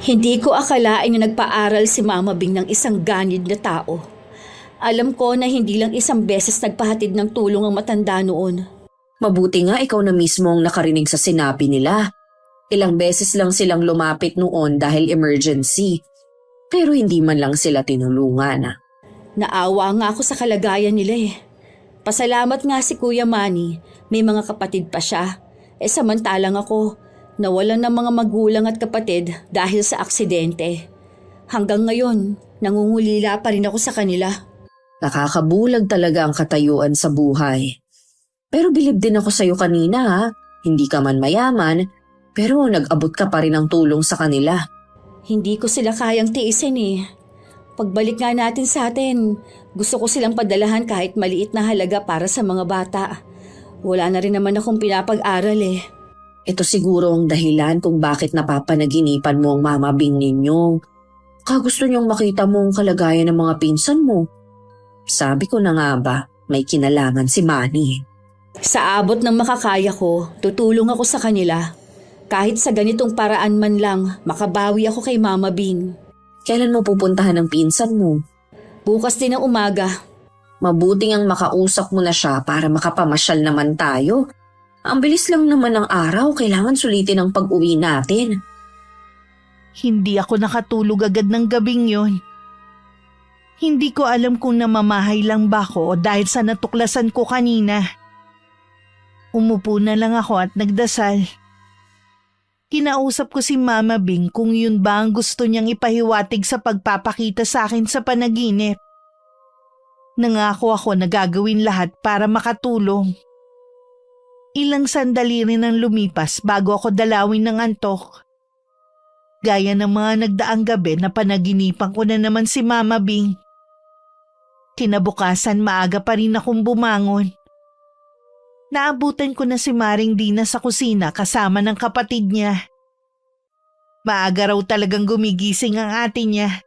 Hindi ko akalain na nagpaaral si Mama Bing ng isang ganid na tao. Alam ko na hindi lang isang beses nagpahatid ng tulong ang matanda noon. Mabuti nga ikaw na mismo ang nakarinig sa sinabi nila. Ilang beses lang silang lumapit noon dahil emergency. Pero hindi man lang sila tinulungan. Naawa nga ako sa kalagayan nila eh. Pasalamat nga si Kuya Manny, may mga kapatid pa siya. Samantalang ako, nawalan ng mga magulang at kapatid dahil sa aksidente. Hanggang ngayon, nangungulila pa rin ako sa kanila. Nakakabulag talaga ang katayuan sa buhay. Pero bilib din ako sa'yo kanina ha. Hindi ka man mayaman, pero nag-abot ka pa rin ng tulong sa kanila. Hindi ko sila kayang tiisin eh. Pagbalik nga natin sa atin, gusto ko silang padalahan kahit maliit na halaga para sa mga bata. Wala na rin naman akong pinapag-aral eh. Ito siguro ang dahilan kung bakit napapanaginipan mo ang Mama Bing ninyo. Kagusto niyong makita mo ang kalagayan ng mga pinsan mo. Sabi ko na nga ba, may kinalaman si Manny. Sa abot ng makakaya ko, tutulong ako sa kanila. Kahit sa ganitong paraan man lang, makabawi ako kay Mama Bing. Kailan mo pupuntahan ang pinsan mo? Bukas din ang umaga. Mabuting ang makausap mo na siya para makapamasyal naman tayo. Ang bilis lang naman ng araw, kailangan sulitin ang pag-uwi natin. Hindi ako nakatulog agad ng gabing yon. Hindi ko alam kung namamahay lang ba ako o dahil sa natuklasan ko kanina. Umupo na lang ako at nagdasal. Kinausap ko si Mama Bing kung yun ba ang gusto niyang ipahiwatig sa pagpapakita sa akin sa panaginip. Nangako ako na gagawin lahat para makatulong. Ilang sandali rin ang lumipas bago ako dalawin ng antok. Gaya ng mga nagdaang gabi na panaginipan ko na naman si Mama Bing. Kinabukasan maaga pa rin akong bumangon. Naabutan ko na si Maring Dina sa kusina kasama ng kapatid niya. Maaga raw talagang gumigising ang ate niya.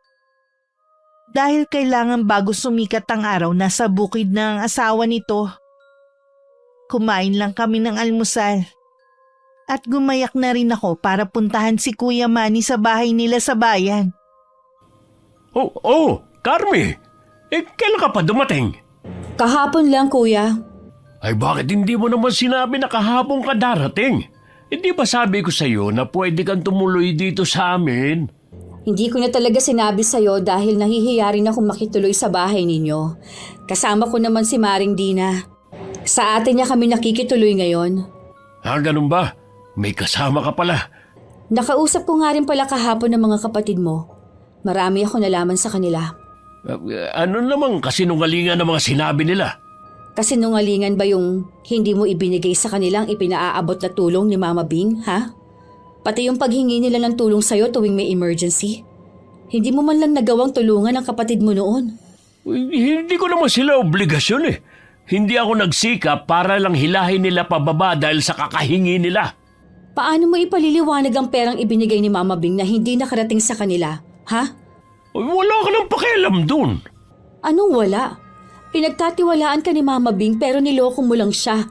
Dahil kailangan bago sumikat ang araw nasa bukid na ang asawa nito. Kumain lang kami ng almusal. At gumayak na rin ako para puntahan si Kuya Manny sa bahay nila sa bayan. Oh, Carmi! Kailan ka pa dumating? Kahapon lang, Kuya. Ay bakit hindi mo naman sinabi na kahapon ka darating? Hindi ba sabi ko sa'yo na pwede kang tumuloy dito sa amin? Hindi ko na talaga sinabi sa'yo dahil nahihiya rin akong makituloy sa bahay ninyo. Kasama ko naman si Maring Dina. Sa atin niya kami nakikituloy ngayon. Ganun ba? May kasama ka pala. Nakausap ko nga rin pala kahapon ng mga kapatid mo. Marami ako nalaman sa kanila. Ano namang kasinungalingan ng mga sinabi nila? Kasinungalingan ba yung hindi mo ibinigay sa kanilang ipinaaabot na tulong ni Mama Bing, ha? Pati yung paghingi nila ng tulong sa'yo tuwing may emergency. Hindi mo man lang nagawang tulungan ang kapatid mo noon. Hindi ko naman sila obligasyon eh. Hindi ako nagsikap para lang hilahin nila pababa dahil sa kakahingi nila. Paano mo ipaliliwanag ang perang ibinigay ni Mama Bing na hindi nakarating sa kanila, ha? Wala ka nang pakialam dun. Anong wala? Pinagtatiwalaan ka ni Mama Bing pero niloko mo lang siya.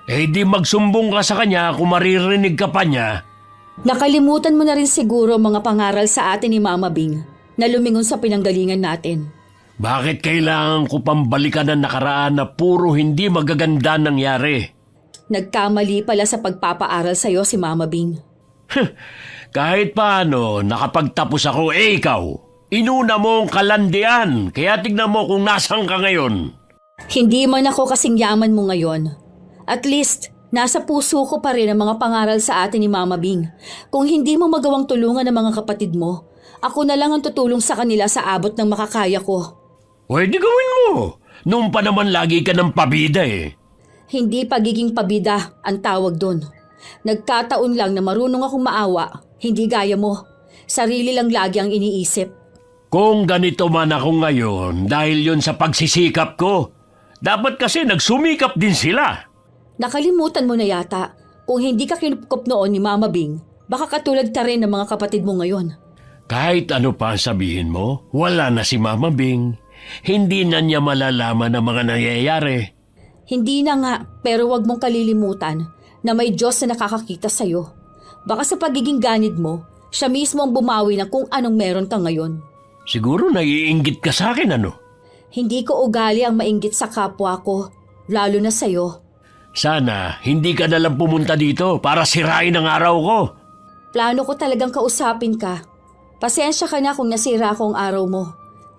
Di magsumbong ka sa kanya kung maririnig ka pa niya. Nakalimutan mo na rin siguro mga pangaral sa atin ni Mama Bing na lumingon sa pinanggalingan natin. Bakit kailangan ko pambalikan ang nakaraan na puro hindi magaganda nangyari? Nagkamali pala sa pagpapaaral sa'yo si Mama Bing. Kahit paano, nakapagtapos ako, ikaw. Inuna mo ang kalandian, kaya tignan mo kung nasan ka ngayon. Hindi man ako kasing yaman mo ngayon. At least, nasa puso ko pa rin ang mga pangaral sa atin ni Mama Bing. Kung hindi mo magawang tulungan ng mga kapatid mo, ako na lang ang tutulong sa kanila sa abot ng makakaya ko. Pwede gawin mo. Noon pa naman lagi ka ng pabida eh. Hindi pagiging pabida ang tawag doon. Nagkataon lang na marunong akong maawa, hindi gaya mo. Sarili lang lagi ang iniisip. Kung ganito man ako ngayon dahil yun sa pagsisikap ko, dapat kasi nagsumikap din sila. Nakalimutan mo na yata, kung hindi ka kinupkop noon ni Mama Bing, baka katulad ka rin ng mga kapatid mo ngayon. Kahit ano pa ang sabihin mo, wala na si Mama Bing. Hindi na niya malalaman ang mga nangyayari. Hindi na nga, pero wag mong kalilimutan na may Diyos na nakakakita sa'yo. Baka sa pagiging ganid mo, siya mismo ang bumawi na kung anong meron ka ngayon. Siguro naiinggit ka sa akin, ano? Hindi ko ugali ang mainggit sa kapwa ko, lalo na sa'yo. Sana hindi ka nalang pumunta dito para sirain ang araw ko. Plano ko talagang kausapin ka. Pasensya ka na kung nasira ko ang araw mo.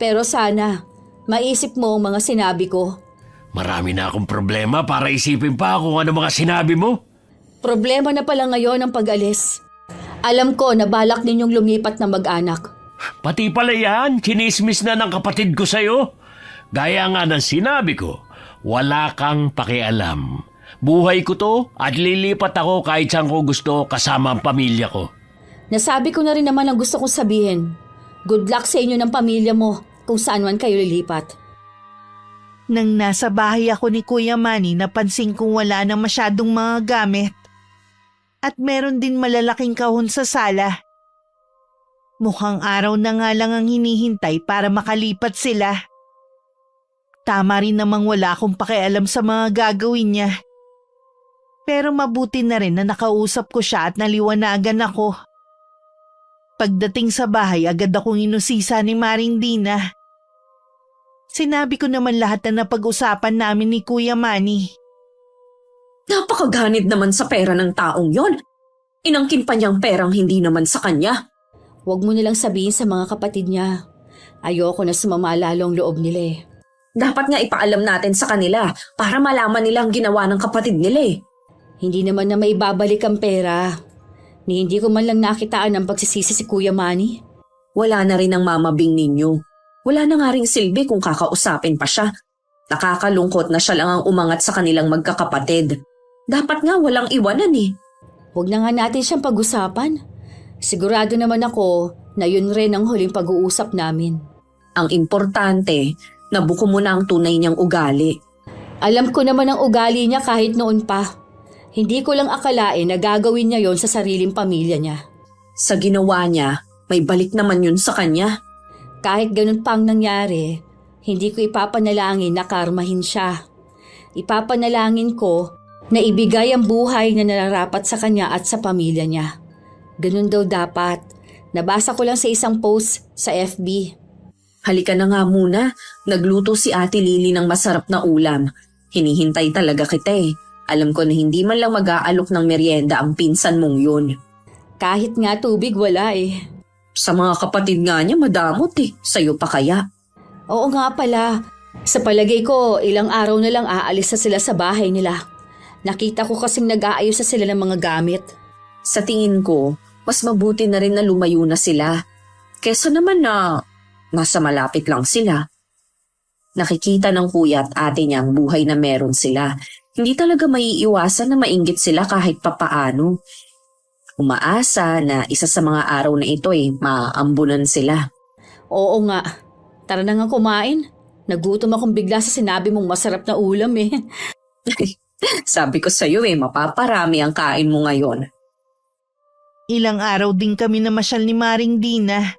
Pero sana, Maisip mo ang mga sinabi ko. Marami na akong problema para isipin pa kung ano mga sinabi mo. Problema na pala ngayon ang pag-alis. Alam ko na balak ninyong lumipat na mag-anak. Pati pala yan, chinismis na ng kapatid ko sa'yo. Gaya nga ng sinabi ko, wala kang pakialam. Buhay ko to at lilipat ako kahit saan ko gusto kasama ang pamilya ko. Nasabi ko na rin naman ang gusto kong sabihin. Good luck sa inyo ng pamilya mo kung saan man kayo lilipat. Nang nasa bahay ako ni Kuya Manny, napansin kong wala na masyadong mga gamit. At meron din malalaking kahon sa sala. Mukhang araw na nga lang ang hinihintay para makalipat sila. Tama rin namang wala akong pakialam sa mga gagawin niya. Pero mabuti na rin na nakausap ko siya at naliwanagan ako. Pagdating sa bahay, agad akong inusisa ni Maring Dina. Sinabi ko naman lahat na napag-usapan namin ni Kuya Manny. Napakaganid naman sa pera ng taong yon. Inangkin pa niyang perang hindi naman sa kanya. Huwag mo nilang sabihin sa mga kapatid niya. Ayoko na sumama lalo ang loob nila eh. Dapat nga ipaalam natin sa kanila para malaman nila ang ginawa ng kapatid nila eh. Hindi naman na maibabalik ang pera. Ni hindi ko man lang nakitaan ang pagsisisi si Kuya Manny. Wala na rin ang mamabing ninyo. Wala na nga ring silbi kung kakausapin pa siya. Nakakalungkot na siya lang ang umangat sa kanilang magkakapatid. Dapat nga walang iwanan eh. Huwag na nga natin siyang pag-usapan. Sigurado naman ako na yun rin ang huling pag-uusap namin. Ang importante, nabuko mo na ang tunay niyang ugali. Alam ko naman ang ugali niya kahit noon pa. Hindi ko lang akalain na gagawin niya yon sa sariling pamilya niya. Sa ginawa niya, may balik naman yun sa kanya. Kahit ganun pang nangyari, hindi ko ipapanalangin na karmahin siya. Ipapanalangin ko na ibigay ang buhay na nararapat sa kanya at sa pamilya niya. Ganun daw dapat. Nabasa ko lang sa isang post sa FB. Halika na nga muna. Nagluto si Ate Lily ng masarap na ulam. Hinihintay talaga kita eh. Alam ko na hindi man lang mag-aalok ng merienda ang pinsan mong yun. Kahit nga tubig wala eh. Sa mga kapatid nga niya madamot eh. Sa'yo pa kaya? Oo nga pala. Sa palagay ko, ilang araw na lang aalis na sila sa bahay nila. Nakita ko kasing nag-aayos na sila ng mga gamit. Sa tingin ko, mas mabuti na rin na lumayo na sila. Kesa naman na nasa malapit lang sila. Nakikita ng kuya at ate niya ang buhay na meron sila. Hindi talaga maiiwasan na mainggit sila kahit papaano. Umaasa na isa sa mga araw na ito maambunan sila. Oo nga. Tara na nga kumain. Nagutom akong bigla sa sinabi mong masarap na ulam eh. Sabi ko sa'yo mapaparami ang kain mo ngayon. Ilang araw din kami namasyal ni Maring Dina.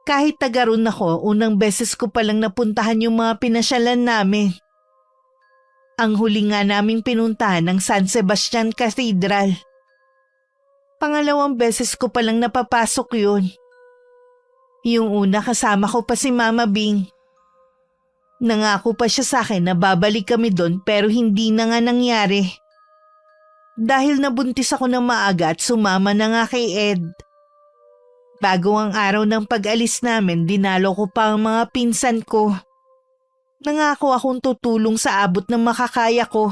Kahit taga ron ako, unang beses ko palang napuntahan yung mga pinasyalan namin. Ang huli nga naming pinuntahan ng San Sebastian Cathedral. Pangalawang beses ko palang napapasok yun. Yung una kasama ko pa si Mama Bing. Nangako pa siya sa akin na babalik kami doon pero hindi na nga nangyari. Dahil nabuntis ako ng maaga at sumama na nga kay Ed. Bago ang araw ng pag-alis namin, dinalo ko pa ang mga pinsan ko. Nangako akong tutulong sa abot ng makakaya ko.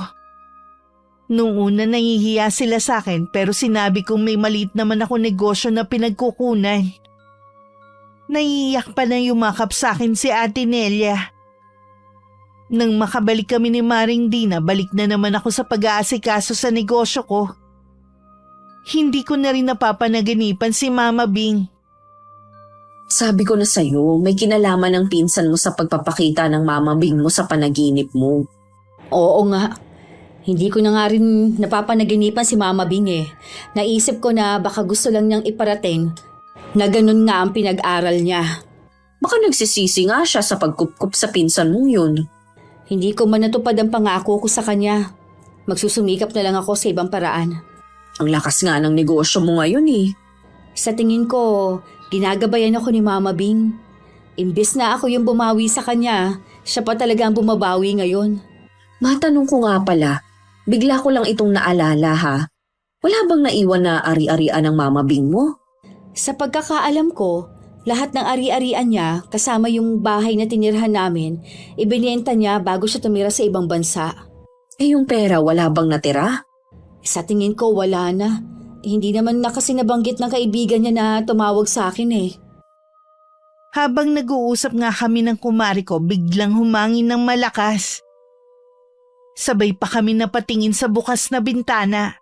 Nung una nahihiya sila sa akin pero sinabi kong may maliit naman ako negosyo na pinagkukunan. Naiiyak pa na yumakap sa akin si Ate Nelia. Nang makabalik kami ni Maring Dina, balik na naman ako sa pag-aasikaso sa negosyo ko. Hindi ko na rin napapanaginipan si Mama Bing. Sabi ko na sa'yo, may kinalaman ng pinsan mo sa pagpapakita ng Mama Bing mo sa panaginip mo. Oo nga. Hindi ko na nga rin napapanaginipan si Mama Bing eh. Naisip ko na baka gusto lang niyang iparating na ganun nga ang pinag-aral niya. Baka nagsisisi nga siya sa pagkupkup sa pinsan mong yun. Hindi ko man natupad ang pangako ko sa kanya. Magsusumikap na lang ako sa ibang paraan. Ang lakas nga ng negosyo mo ngayon eh. Sa tingin ko, ginagabayan ako ni Mama Bing. Imbes na ako yung bumawi sa kanya, siya pa talaga ang bumabawi ngayon. Matanong ko nga pala, bigla ko lang itong naalala ha. Wala bang naiwan na ari-arian ng Mama Bing mo? Sa pagkakaalam ko, Lahat ng ari-arian niya, kasama yung bahay na tinirhan namin, ibinenta niya bago siya tumira sa ibang bansa. Eh yung pera wala bang natira? Sa tingin ko wala na. Hindi naman na kasi nabanggit ng kaibigan niya na tumawag sa akin eh. Habang nag-uusap nga kami ng kumari ko, biglang humangin ng malakas. Sabay pa kami napatingin sa bukas na bintana.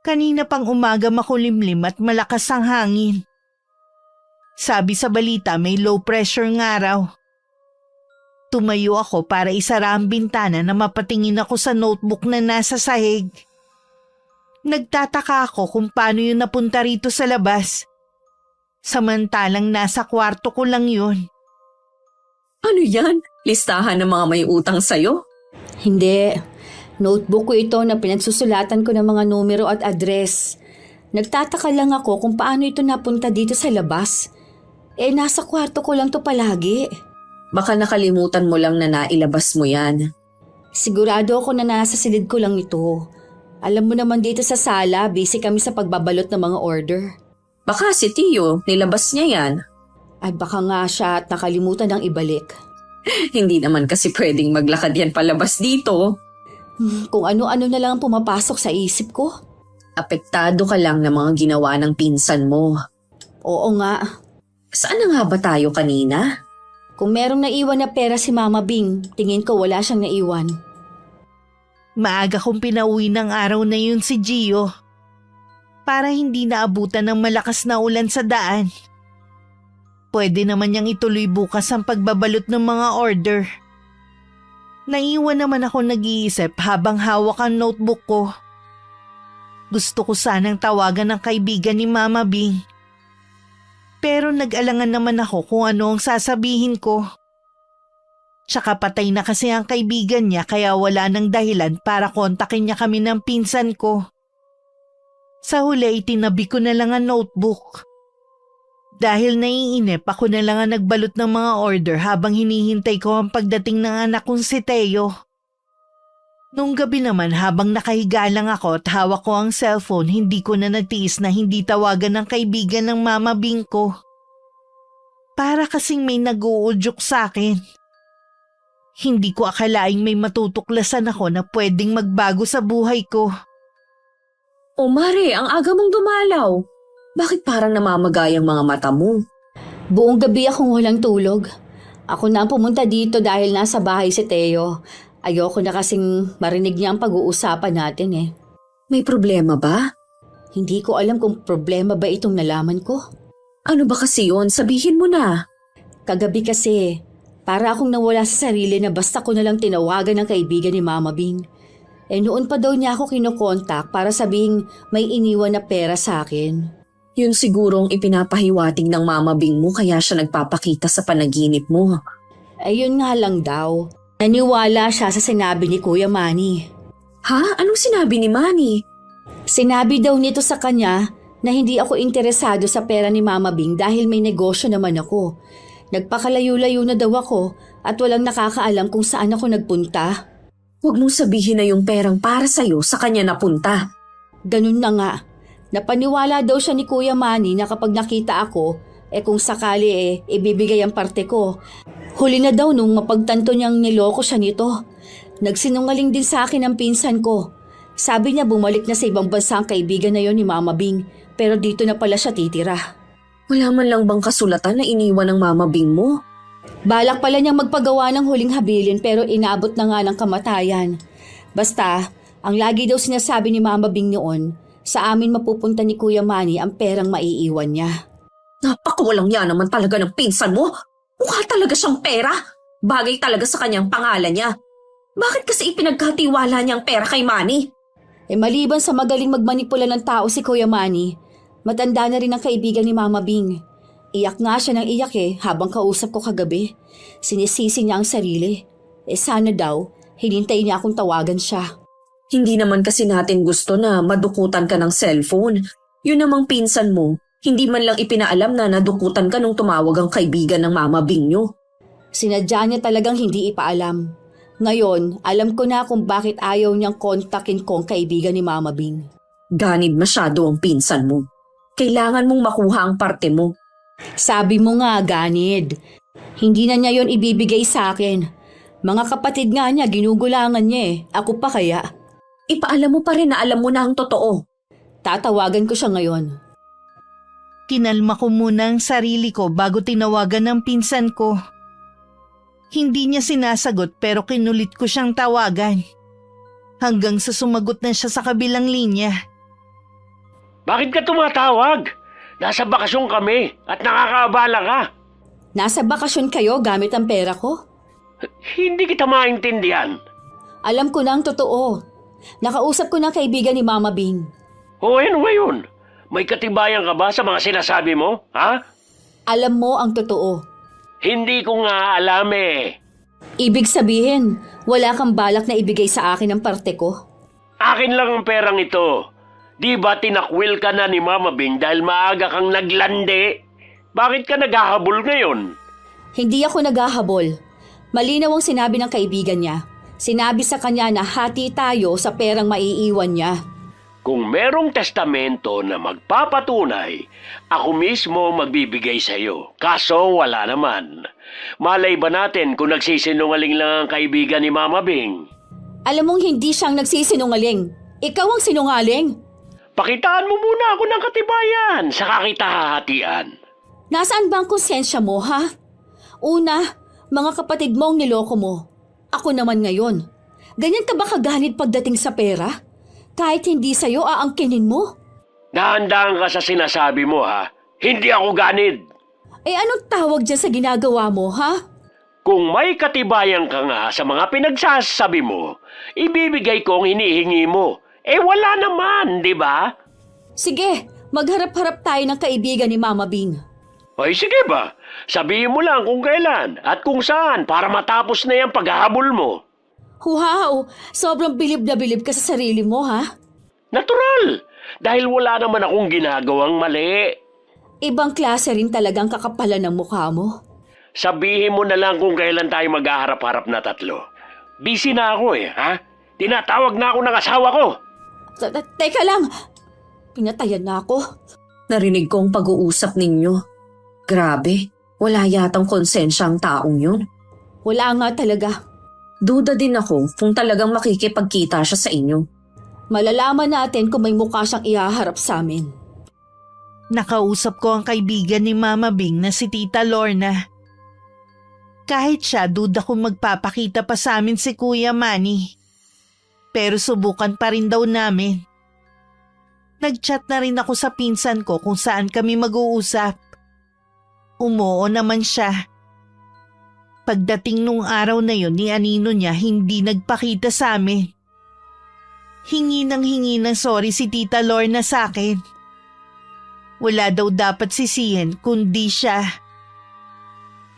Kanina pang umaga makulimlim at malakas ang hangin. Sabi sa balita may low pressure nga raw. Tumayo ako para isara ang bintana na mapatingin ako sa notebook na nasa sahig. Nagtataka ako kung paano yun napunta rito sa labas. Samantalang nasa kwarto ko lang yun. Ano yan? Listahan ng mga may utang sa'yo? Hindi. Notebook ko ito na pinagsusulatan ko ng mga numero at address. Nagtataka lang ako kung paano ito napunta dito sa labas. Eh nasa kwarto ko lang to palagi. Baka nakalimutan mo lang na nailabas mo yan. Sigurado ako na nasa silid ko lang ito. Alam mo naman dito sa sala, busy kami sa pagbabalot ng mga order. Baka si Tio, nilabas niya yan. Ay baka nga siya at nakalimutan ng ibalik. Hindi naman kasi pwedeng maglakad yan palabas dito. Kung ano-ano na lang ang pumapasok sa isip ko. Apektado ka lang ng mga ginawa ng pinsan mo. Oo nga. Saan na nga ba tayo kanina? Kung merong naiwan na pera si Mama Bing, tingin ko wala siyang naiwan. Maaga kong pinauwi ng araw na yun si Gio. Para hindi naabutan ng malakas na ulan sa daan. Pwede naman niyang ituloy bukas ang pagbabalot ng mga order. Naiwan naman ako nag-iisip habang hawak ang notebook ko. Gusto ko sanang tawagan ng kaibigan ni Mama Bing. Pero nag-alangan naman ako kung ano ang sasabihin ko. Tsaka patay na kasi ang kaibigan niya kaya wala nang dahilan para kontakin niya kami ng pinsan ko. Sa huli itinabi ko na lang ang notebook. Dahil naiinip ako na lang ang nagbalot ng mga order habang hinihintay ko ang pagdating ng anak kong si Teo. Nung gabi naman habang nakahiga lang ako at hawak ko ang cellphone, hindi ko na nagtiis na hindi tawagan ng kaibigan ng Mama Bing ko. Para kasing may nag-uudyok sa akin. Hindi ko akalaing may matutuklasan ako na pwedeng magbago sa buhay ko. O Mare, ang aga mong dumalaw. Bakit parang namamagay ang mga mata mo? Buong gabi akong walang tulog. Ako na ang pumunta dito dahil nasa bahay si Teo. Ayoko na kasing marinig niya ang pag-uusapan natin eh. May problema ba? Hindi ko alam kung problema ba itong nalaman ko. Ano ba kasi yun? Sabihin mo na. Kagabi kasi, para akong nawala sa sarili na basta ko nalang tinawagan ng kaibigan ni Mama Bing. Eh noon pa daw niya ako kinokontak para sabihing may iniwan na pera sa akin. Yun sigurong ipinapahiwatig ng Mama Bing mo kaya siya nagpapakita sa panaginip mo. Ayun nga lang daw. Naniwala siya sa sinabi ni Kuya Manny. Ha? Anong sinabi ni Manny? Sinabi daw nito sa kanya na hindi ako interesado sa pera ni Mama Bing dahil may negosyo naman ako. Nagpakalayo-layo na daw ako at walang nakakaalam kung saan ako nagpunta. Huwag mong sabihin na yung perang para sa'yo sa kanya napunta. Ganun na nga. Napaniwala daw siya ni Kuya Manny na kapag nakita ako, kung sakali ibibigay ang parte ko. Huli na daw nung mapagtanto niyang niloko siya nito. Nagsinungaling din sa akin ang pinsan ko. Sabi niya bumalik na sa ibang bansa ang kaibigan na yon ni Mama Bing, pero dito na pala siya titira. Wala man lang bang kasulatan na iniwan ng Mama Bing mo? Balak pala niyang magpagawa ng huling habilin pero inabot na nga ng kamatayan. Basta, ang lagi daw sinasabi ni Mama Bing noon, sa amin mapupunta ni Kuya Manny ang perang maiiwan niya. Napakawalang yan naman talaga ng pinsan mo. Mukha talaga siyang pera. Bagay talaga sa kanyang pangalan niya. Bakit kasi ipinagkatiwala niya ang pera kay Manny? Maliban sa magaling magmanipula ng tao si Kuya Manny, matanda na rin ang kaibigan ni Mama Bing. Iyak nga siya ng iyak habang kausap ko kagabi. Sinisisi niya ang sarili. Sana daw, hinintay niya akong tawagan siya. Hindi naman kasi natin gusto na madukutan ka ng cellphone. Yun namang pinsan mo. Hindi man lang ipinaalam na nadukutan ka nung tumawag ang kaibigan ng Mama Bing nyo. Sinadya niya talagang hindi ipaalam. Ngayon, alam ko na kung bakit ayaw niyang kontakin ko ang kaibigan ni Mama Bing. Ganid masyado ang pinsan mo. Kailangan mong makuha ang parte mo. Sabi mo nga, Ganid. Hindi na niya yon ibibigay sa akin. Mga kapatid nga niya, ginugulangan niya eh. Ako pa kaya? Ipaalam mo pa rin na alam mo na ang totoo. Tatawagan ko siya ngayon. Kinalma ko muna ang sarili ko bago tinawagan ng pinsan ko. Hindi niya sinasagot pero kinulit ko siyang tawagan. Hanggang sa sumagot na siya sa kabilang linya. Bakit ka tumatawag? Nasa bakasyon kami at nakakaabala ka. Nasa bakasyon kayo gamit ang pera ko? Hindi kita maintindihan. Alam ko na ang totoo. Nakausap ko na kaibigan ni Mama Bing. O ano ngayon? May katibayan ka ba sa mga sinasabi mo? Ha? Alam mo ang totoo. Hindi ko nga alam eh. Ibig sabihin, wala kang balak na ibigay sa akin ang parte ko? Akin lang ang perang ito. Di ba tinakwil ka na ni Mama Bing dahil maaga kang naglande? Bakit ka naghahabol ngayon? Hindi ako naghahabol. Malinaw ang sinabi ng kaibigan niya. Sinabi sa kanya na hati tayo sa perang maiiwan niya. Kung merong testamento na magpapatunay, ako mismo magbibigay sa iyo. Kaso wala naman. Malay ba natin kung nagsisinungaling lang ang kaibigan ni Mama Bing? Alam mong hindi siyang nagsisinungaling. Ikaw ang sinungaling. Pakitaan mo muna ako ng katibayan, saka kita hahatian. Nasaan ba ang konsensya mo, ha? Una, mga kapatid mo ang niloko mo. Ako naman ngayon. Ganyan ka ba kagalit pagdating sa pera? Kahit hindi sa'yo, aangkinin mo? Dahan-dahan ka sa sinasabi mo, ha? Hindi ako ganid. Eh anong tawag dyan sa ginagawa mo, ha? Kung may katibayan ka nga sa mga pinagsasabi mo, ibibigay ko ang hinihingi mo. Eh wala naman, di ba? Sige, magharap-harap tayo ng kaibigan ni Mama Bing. Ay sige ba, sabihin mo lang kung kailan at kung saan para matapos na yung paghahabol mo. Wow, sobrang bilib na bilib ka sa sarili mo, ha? Natural, dahil wala naman akong ginagawang mali. Ibang klase rin talagang kakapalan ng mukha mo. Sabihin mo na lang kung kailan tayo maghaharap-harap na tatlo. Busy na ako eh, ha? Tinatawag na ako ng asawa ko. Teka lang, pinatayan na ako. Narinig ko ang pag-uusap ninyo. Grabe, wala yatang konsensya ang taong yun. Wala nga talaga. Duda din ako kung talagang makikipagkita siya sa inyo. Malalaman natin kung may mukha siyang ihaharap sa amin. Nakausap ko ang kaibigan ni Mama Bing na si Tita Lorna. Kahit siya, duda kung magpapakita pa sa amin si Kuya Manny. Pero subukan pa rin daw namin. Nag-chat na rin ako sa pinsan ko kung saan kami mag-uusap. Umuo naman siya. Pagdating nung araw na yon ni anino niya, hindi nagpakita sa amin. Hingi ng sorry si Tita Lorna sa akin. Wala daw dapat sisihin kundi siya.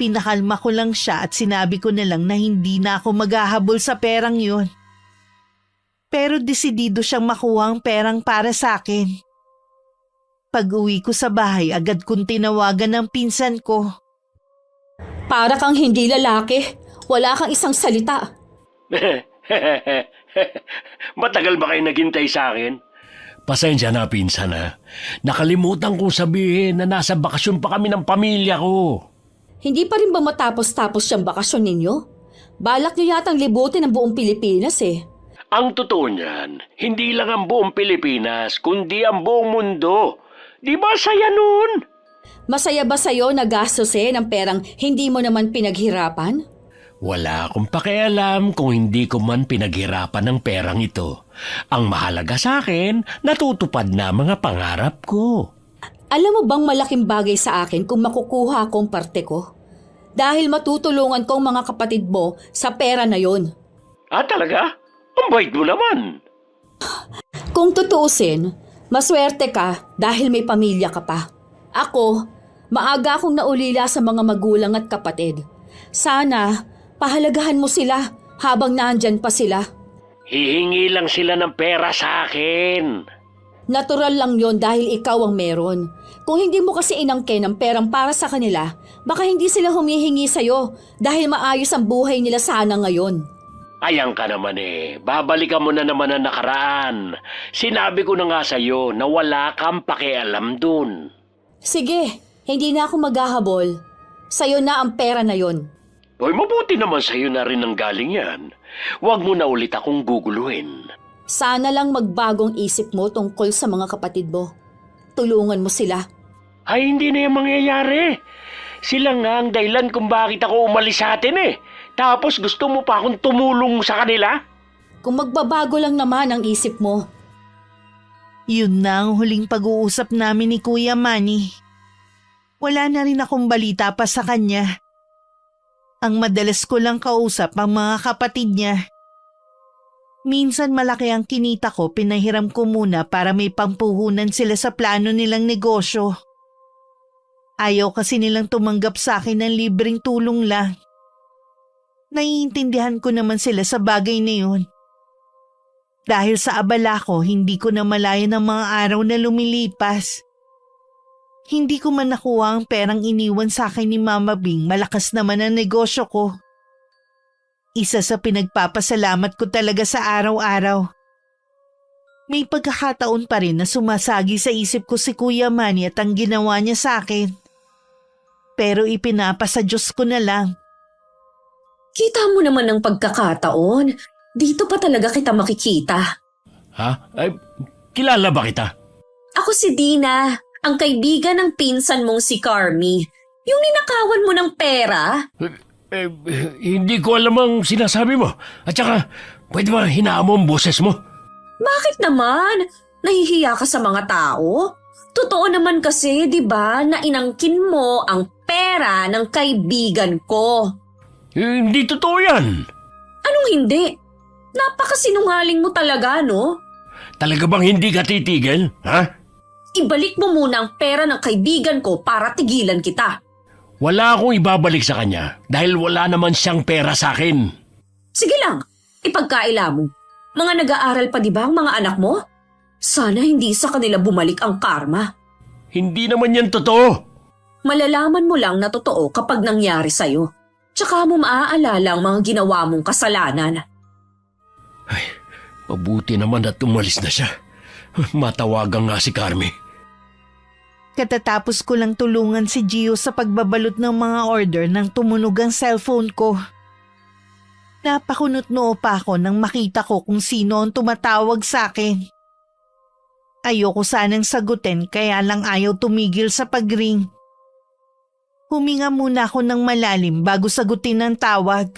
Pinakalma ko lang siya at sinabi ko na lang na hindi na ako maghahabol sa perang yun. Pero desidido siyang makuha ang perang para sa akin. Pag-uwi ko sa bahay, agad kong tinawagan ng pinsan ko. Para kang hindi lalaki. Wala kang isang salita. Matagal ba kayo naghintay sa akin? Pasensya na, pinsan ha. Nakalimutan kong sabihin na nasa bakasyon pa kami ng pamilya ko. Hindi pa rin ba matapos-tapos siyang bakasyon ninyo? Balak niyo yatang libutin ang buong Pilipinas eh. Ang totoo niyan, hindi lang ang buong Pilipinas, kundi ang buong mundo. Di ba saya nun? Masaya ba sa'yo na gastusin ang perang hindi mo naman pinaghirapan? Wala akong pakialam kung hindi ko man pinaghirapan ng perang ito. Ang mahalaga sa akin, natutupad na mga pangarap ko. Alam mo bang malaking bagay sa akin kung makukuha akong parte ko? Dahil matutulungan ko ang mga kapatid mo sa pera na yon. Ah, talaga? Ang bait mo naman. Kung tutuusin, maswerte ka dahil may pamilya ka pa. Ako, maaga akong naulila sa mga magulang at kapatid. Sana, pahalagahan mo sila habang nandyan pa sila. Hihingi lang sila ng pera sa akin. Natural lang yon dahil ikaw ang meron. Kung hindi mo kasi inangkin ang perang para sa kanila, baka hindi sila humihingi sa'yo dahil maayos ang buhay nila sana ngayon. Ayan ka naman eh. Babalikan mo na naman ang nakaraan. Sinabi ko na nga sa'yo na wala kang pakialam dun. Sige, Hindi na ako maghahabol. Sa'yo na ang pera na yon. Hoy, mabuti naman sa'yo na rin ang galing yan. Huwag mo na ulit akong guguluhin. Sana lang magbagong isip mo tungkol sa mga kapatid mo. Tulungan mo sila. Ay, hindi na yung mangyayari. Sila nga ang dahilan kung bakit ako umalis sa atin eh. Tapos gusto mo pa akong tumulong sa kanila? Kung magbabago lang naman ang isip mo. Yun na ang huling pag-uusap namin ni Kuya Manny. Wala na rin akong balita pa sa kanya. Ang madalas ko lang kausap ang mga kapatid niya. Minsan malaki ang kinita ko, pinahiram ko muna para may pampuhunan sila sa plano nilang negosyo. Ayaw kasi nilang tumanggap sa akin ng libreng tulong lang. Naiintindihan ko naman sila sa bagay na yun. Dahil sa abala ko, hindi ko na malayan ang mga araw na lumilipas. Hindi ko man nakuha ang perang iniwan sa akin ni Mama Bing, malakas naman ang negosyo ko. Isa sa pinagpapasalamat ko talaga sa araw-araw. May pagkakataon pa rin na sumasagi sa isip ko si Kuya Manny at ang ginawa niya sa akin. Pero ipinapasa Diyos ko na lang. Kita mo naman ang pagkakataon. Dito pa talaga kita makikita. Ha? Ay, kilala ba kita? Ako si Dina, ang kaibigan ng pinsan mong si Carmi. Yung ninakawan mo ng pera. Hindi ko alam ang sinasabi mo. At saka, pwede ba hinaan mo ang boses mo? Bakit naman? Nahihiya ka sa mga tao? Totoo naman kasi, di ba, na inangkin mo ang pera ng kaibigan ko. Hindi totoo yan. Anong hindi? Napakasinungaling mo talaga, no? Talaga bang hindi ka titigil? Ha? Ibalik mo muna ang pera ng kaibigan ko para tigilan kita. Wala akong ibabalik sa kanya dahil wala naman siyang pera sa akin. Sige lang, ipagkaila mo. Mga nag-aaral pa di ba ang mga anak mo? Sana hindi sa kanila bumalik ang karma. Hindi naman yan totoo. Malalaman mo lang na totoo kapag nangyari sa'yo. Tsaka mo maaalala ang mga ginawa mong kasalanan. Ay, mabuti naman at umalis na siya. Matawagan nga si Carmi. Katatapos ko lang tulungan si Gio sa pagbabalot ng mga order nang tumunog ang cellphone ko. Napakunot-noo pa ako nang makita ko kung sino ang tumatawag sa akin. Ayoko sanang sagutin kaya lang ayaw tumigil sa pag-ring. Huminga muna ako ng malalim bago sagutin ang tawag.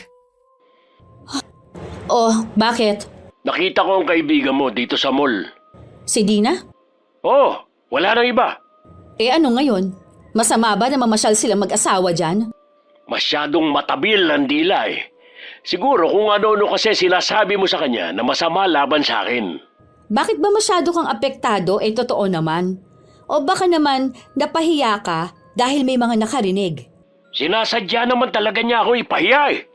Oh, bakit? Nakita ko ang kaibigan mo dito sa mall. Si Dina? Oh, wala nang iba. Ano ngayon? Masama ba na mamasyal silang mag-asawa dyan? Masyadong matabil ang dila eh. Siguro kung ano-ano kasi sila sabi mo sa kanya na masama laban sa akin. Bakit ba masyado kang apektado totoo naman? O baka naman napahiya ka dahil may mga nakarinig? Sinasadya naman talaga niya ako ipahiya eh.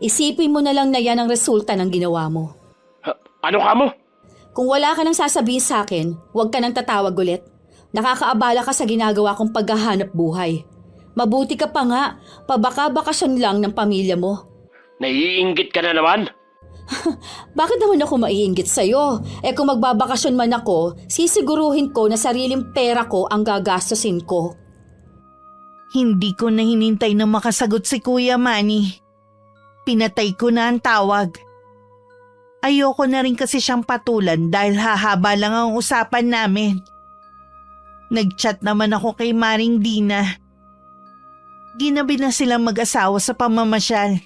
Isipin mo na lang na yan ang resulta ng ginawa mo. Ano ka mo? Kung wala ka nang sasabihin sa akin, huwag ka nang tatawag ulit. Nakakaabala ka sa ginagawa kong paghahanap buhay. Mabuti ka pa nga, pabaka-bakasyon lang ng pamilya mo. Naiinggit ka na naman? Bakit naman ako maiinggit sa'yo? Kung magbabakasyon man ako, sisiguruhin ko na sariling pera ko ang gagastusin ko. Hindi ko na hinintay na makasagot si Kuya Manny. Pinatay ko na ang tawag. Ayoko na rin kasi siyang patulan dahil hahaba lang ang usapan namin. Nag-chat naman ako kay Maring Dina. Ginabi na silang mag-asawa sa pamamasyal.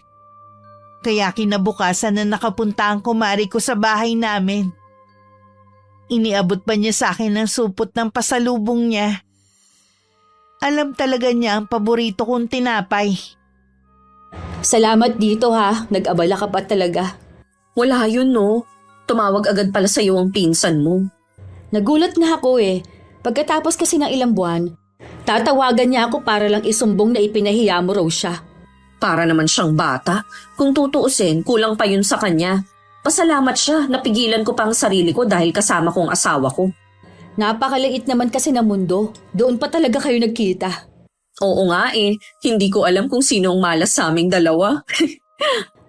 Kaya kinabukasan na nakapunta ang kumari ko sa bahay namin. Iniabot pa niya sa akin ng supot ng pasalubong niya. Alam talaga niya ang paborito kong tinapay. Salamat dito ha, nag-abala ka pa talaga. Wala yun, no? Tumawag agad pala sa'yo ang pinsan mo. Nagulat nga ako Pagkatapos kasi ng ilang buwan, tatawagan niya ako para lang isumbong na ipinahiya mo raw siya. Para naman siyang bata. Kung tutuusin, kulang pa yun sa kanya. Pasalamat siya, napigilan ko pa ang sarili ko dahil kasama kong asawa ko. Napakaliit naman kasi ng mundo. Doon pa talaga kayo nagkita. Oo nga hindi ko alam kung sino ang malas sa aming dalawa.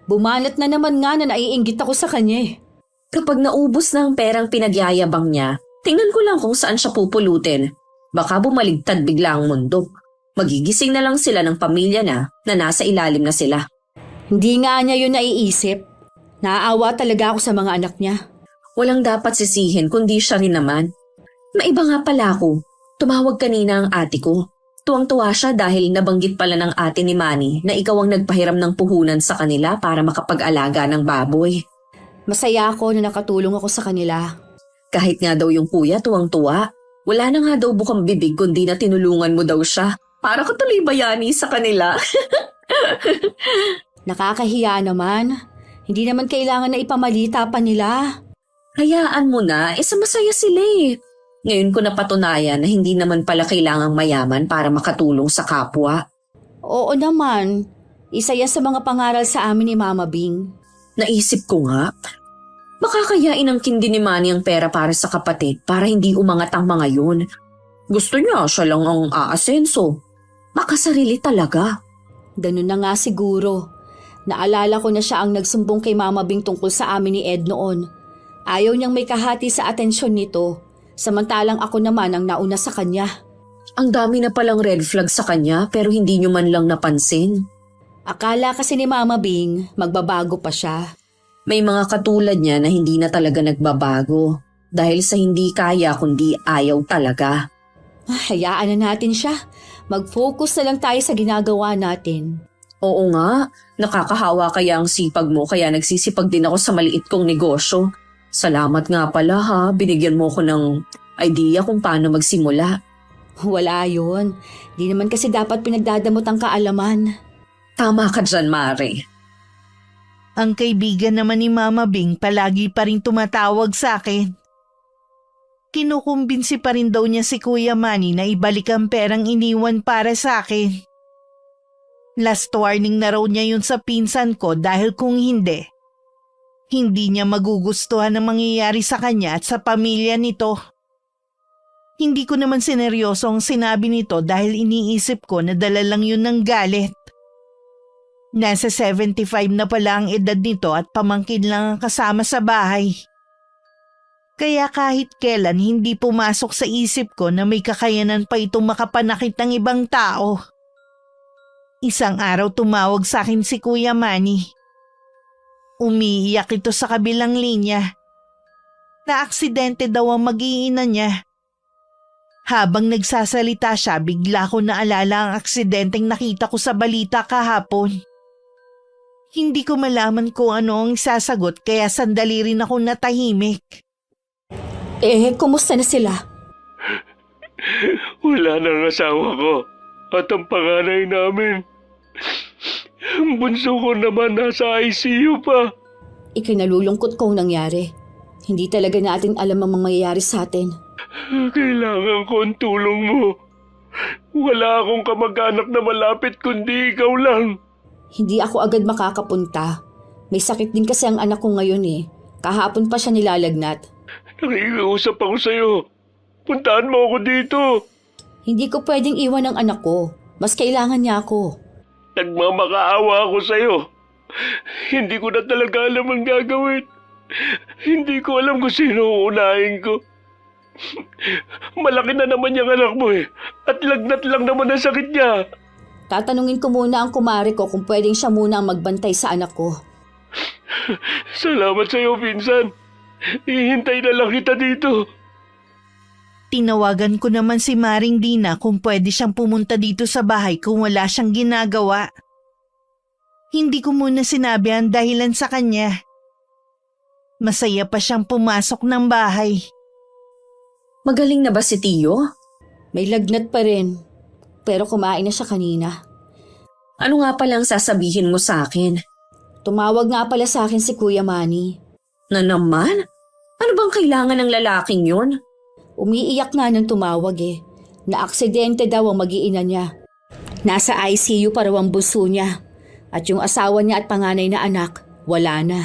Bumanat na naman nga na naiinggit ako sa kanya Kapag naubos na ang perang pinagyayabang niya, tingnan ko lang kung saan siya pupulutin. Baka bumaligtad bigla ang mundo. Magigising na lang sila ng pamilya na nasa ilalim na sila. Hindi nga niya yun naiisip. Naaawa talaga ako sa mga anak niya. Walang dapat sisihin kundi siya rin naman. Maiba nga pala ako. Tumawag kanina ang ate ko. Tuwang-tuwa siya dahil nabanggit pala ng ate ni Manny na ikaw ang nagpahiram ng puhunan sa kanila para makapag-alaga ng baboy. Masaya ako na nakatulong ako sa kanila. Kahit nga daw yung kuya tuwang-tuwa. Wala na nga daw bukang bibig kundi na tinulungan mo daw siya. Para ka tuloy bayani sa kanila. Nakakahiya naman. Hindi naman kailangan na ipamalita pa nila. Hayaan mo na, masaya sila eh. Ngayon ko napatunayan na hindi naman pala kailangang mayaman para makatulong sa kapwa. Oo naman. Isa yan sa mga pangaral sa amin ni Mama Bing. Naisip ko nga, baka kaya inangkin din ni Manny ang pera para sa kapatid para hindi umangat ang mga yun. Gusto niya siya lang ang aasenso. Makasarili talaga. Ganun na nga siguro. Naalala ko na siya ang nagsumbong kay Mama Bing tungkol sa amin ni Ed noon. Ayaw niyang may kahati sa atensyon nito. Samantalang ako naman ang nauna sa kanya. Ang dami na palang red flag sa kanya pero hindi niyo man lang napansin. Akala kasi ni Mama Bing magbabago pa siya. May mga katulad niya na hindi na talaga nagbabago. Dahil sa hindi kaya kundi ayaw talaga. Hayaan na natin siya. Mag-focus na lang tayo sa ginagawa natin. Oo nga, nakakahawa kaya ang sipag mo kaya nagsisipag din ako sa maliit kong negosyo. Salamat nga pala ha, binigyan mo ko ng idea kung paano magsimula. Wala yun. Di naman kasi dapat pinagdadamot ang kaalaman. Tama ka dyan, Mare. Ang kaibigan naman ni Mama Bing palagi pa rin tumatawag sa akin. Kinukumbinsi pa rin daw niya si Kuya Manny na ibalik ang perang iniwan para sa akin. Last warning na raw niya yun sa pinsan ko dahil kung hindi niya magugustuhan ang mangyayari sa kanya at sa pamilya nito. Hindi ko naman sineryoso ang sinabi nito dahil iniisip ko na dala lang yun ng galit. Nasa 75 na pala ang edad nito at pamangkin lang ang kasama sa bahay. Kaya kahit kailan hindi pumasok sa isip ko na may kakayanan pa itong makapanakit ng ibang tao. Isang araw tumawag sa akin si Kuya Manny. Umiiyak ito sa kabilang linya. Na-aksidente daw ang mag-iina niya. Habang nagsasalita siya, bigla ko naalala ang aksidenteng nakita ko sa balita kahapon. Hindi ko malaman kung ano ang isasagot kaya sandali rin ako natahimik. Kumusta na sila? Wala na ang asawa ko at ang panganay namin. Ang bunso ko naman nasa ICU pa. Ikinalulungkot kong nangyari. Hindi talaga natin alam ang mangyayari sa atin. Kailangan ko ang tulong mo. Wala akong kamag-anak na malapit kundi ikaw lang. Hindi ako agad makakapunta. May sakit din kasi ang anak ko ngayon eh. Kahapon pa siya nilalagnat. Nakikiusap ako sa'yo. Puntahan mo ako dito. Hindi ko pwedeng iwan ang anak ko. Mas kailangan niya ako. Nagmamakaawa ako sa'yo. Hindi ko na talaga alam ang gagawin. Hindi ko alam kung sino uunahin ko. Malaki na naman yung anak mo eh. At lagnat lang naman ang sakit niya. Tatanungin ko muna ang kumare ko kung pwedeng siya muna ang magbantay sa anak ko. Salamat sa'yo, Pinsan. Ihintay na lang kita dito. Tinawagan ko naman si Maring Dina kung pwede siyang pumunta dito sa bahay kung wala siyang ginagawa. Hindi ko muna sinabi ang dahilan sa kanya. Masaya pa siyang pumasok ng bahay. Magaling na ba si Tio? May lagnat pa rin. Pero kumain na siya kanina. Ano nga palang sasabihin mo sa akin? Tumawag nga pala sa akin si Kuya Manny. Na naman? Ano bang kailangan ng lalaking yun? Umiiyak nga nang tumawag eh. Na-aksidente daw ang mag-iina niya. Nasa ICU pa raw ang bunso niya. At yung asawa niya at panganay na anak, wala na.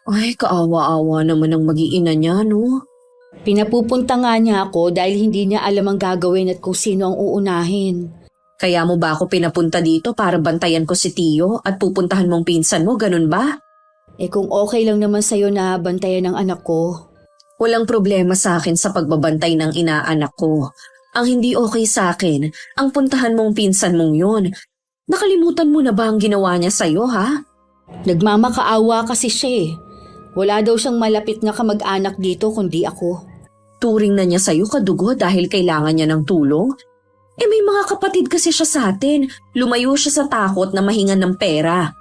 Ay, kaawa-awa naman ang mag-iina niya, no? Pinapupunta nga niya ako dahil hindi niya alam ang gagawin at kung sino ang uunahin. Kaya mo ba ako pinapunta dito para bantayan ko si Tio at pupuntahan mong pinsan mo, ganun ba? Kung okay lang naman sa'yo na bantayan ng anak ko. Walang problema sa akin sa pagbabantay ng inaanak ko. Ang hindi okay sa akin, ang puntahan mong pinsan mong yun. Nakalimutan mo na ba ang ginawa niya sa'yo, ha? Nagmamakaawa kasi siya eh. Wala daw siyang malapit na kamag-anak dito kundi ako. Turing na niya sa'yo kadugo dahil kailangan niya ng tulong? May mga kapatid kasi siya sa atin. Lumayo siya sa takot na mahingan ng pera.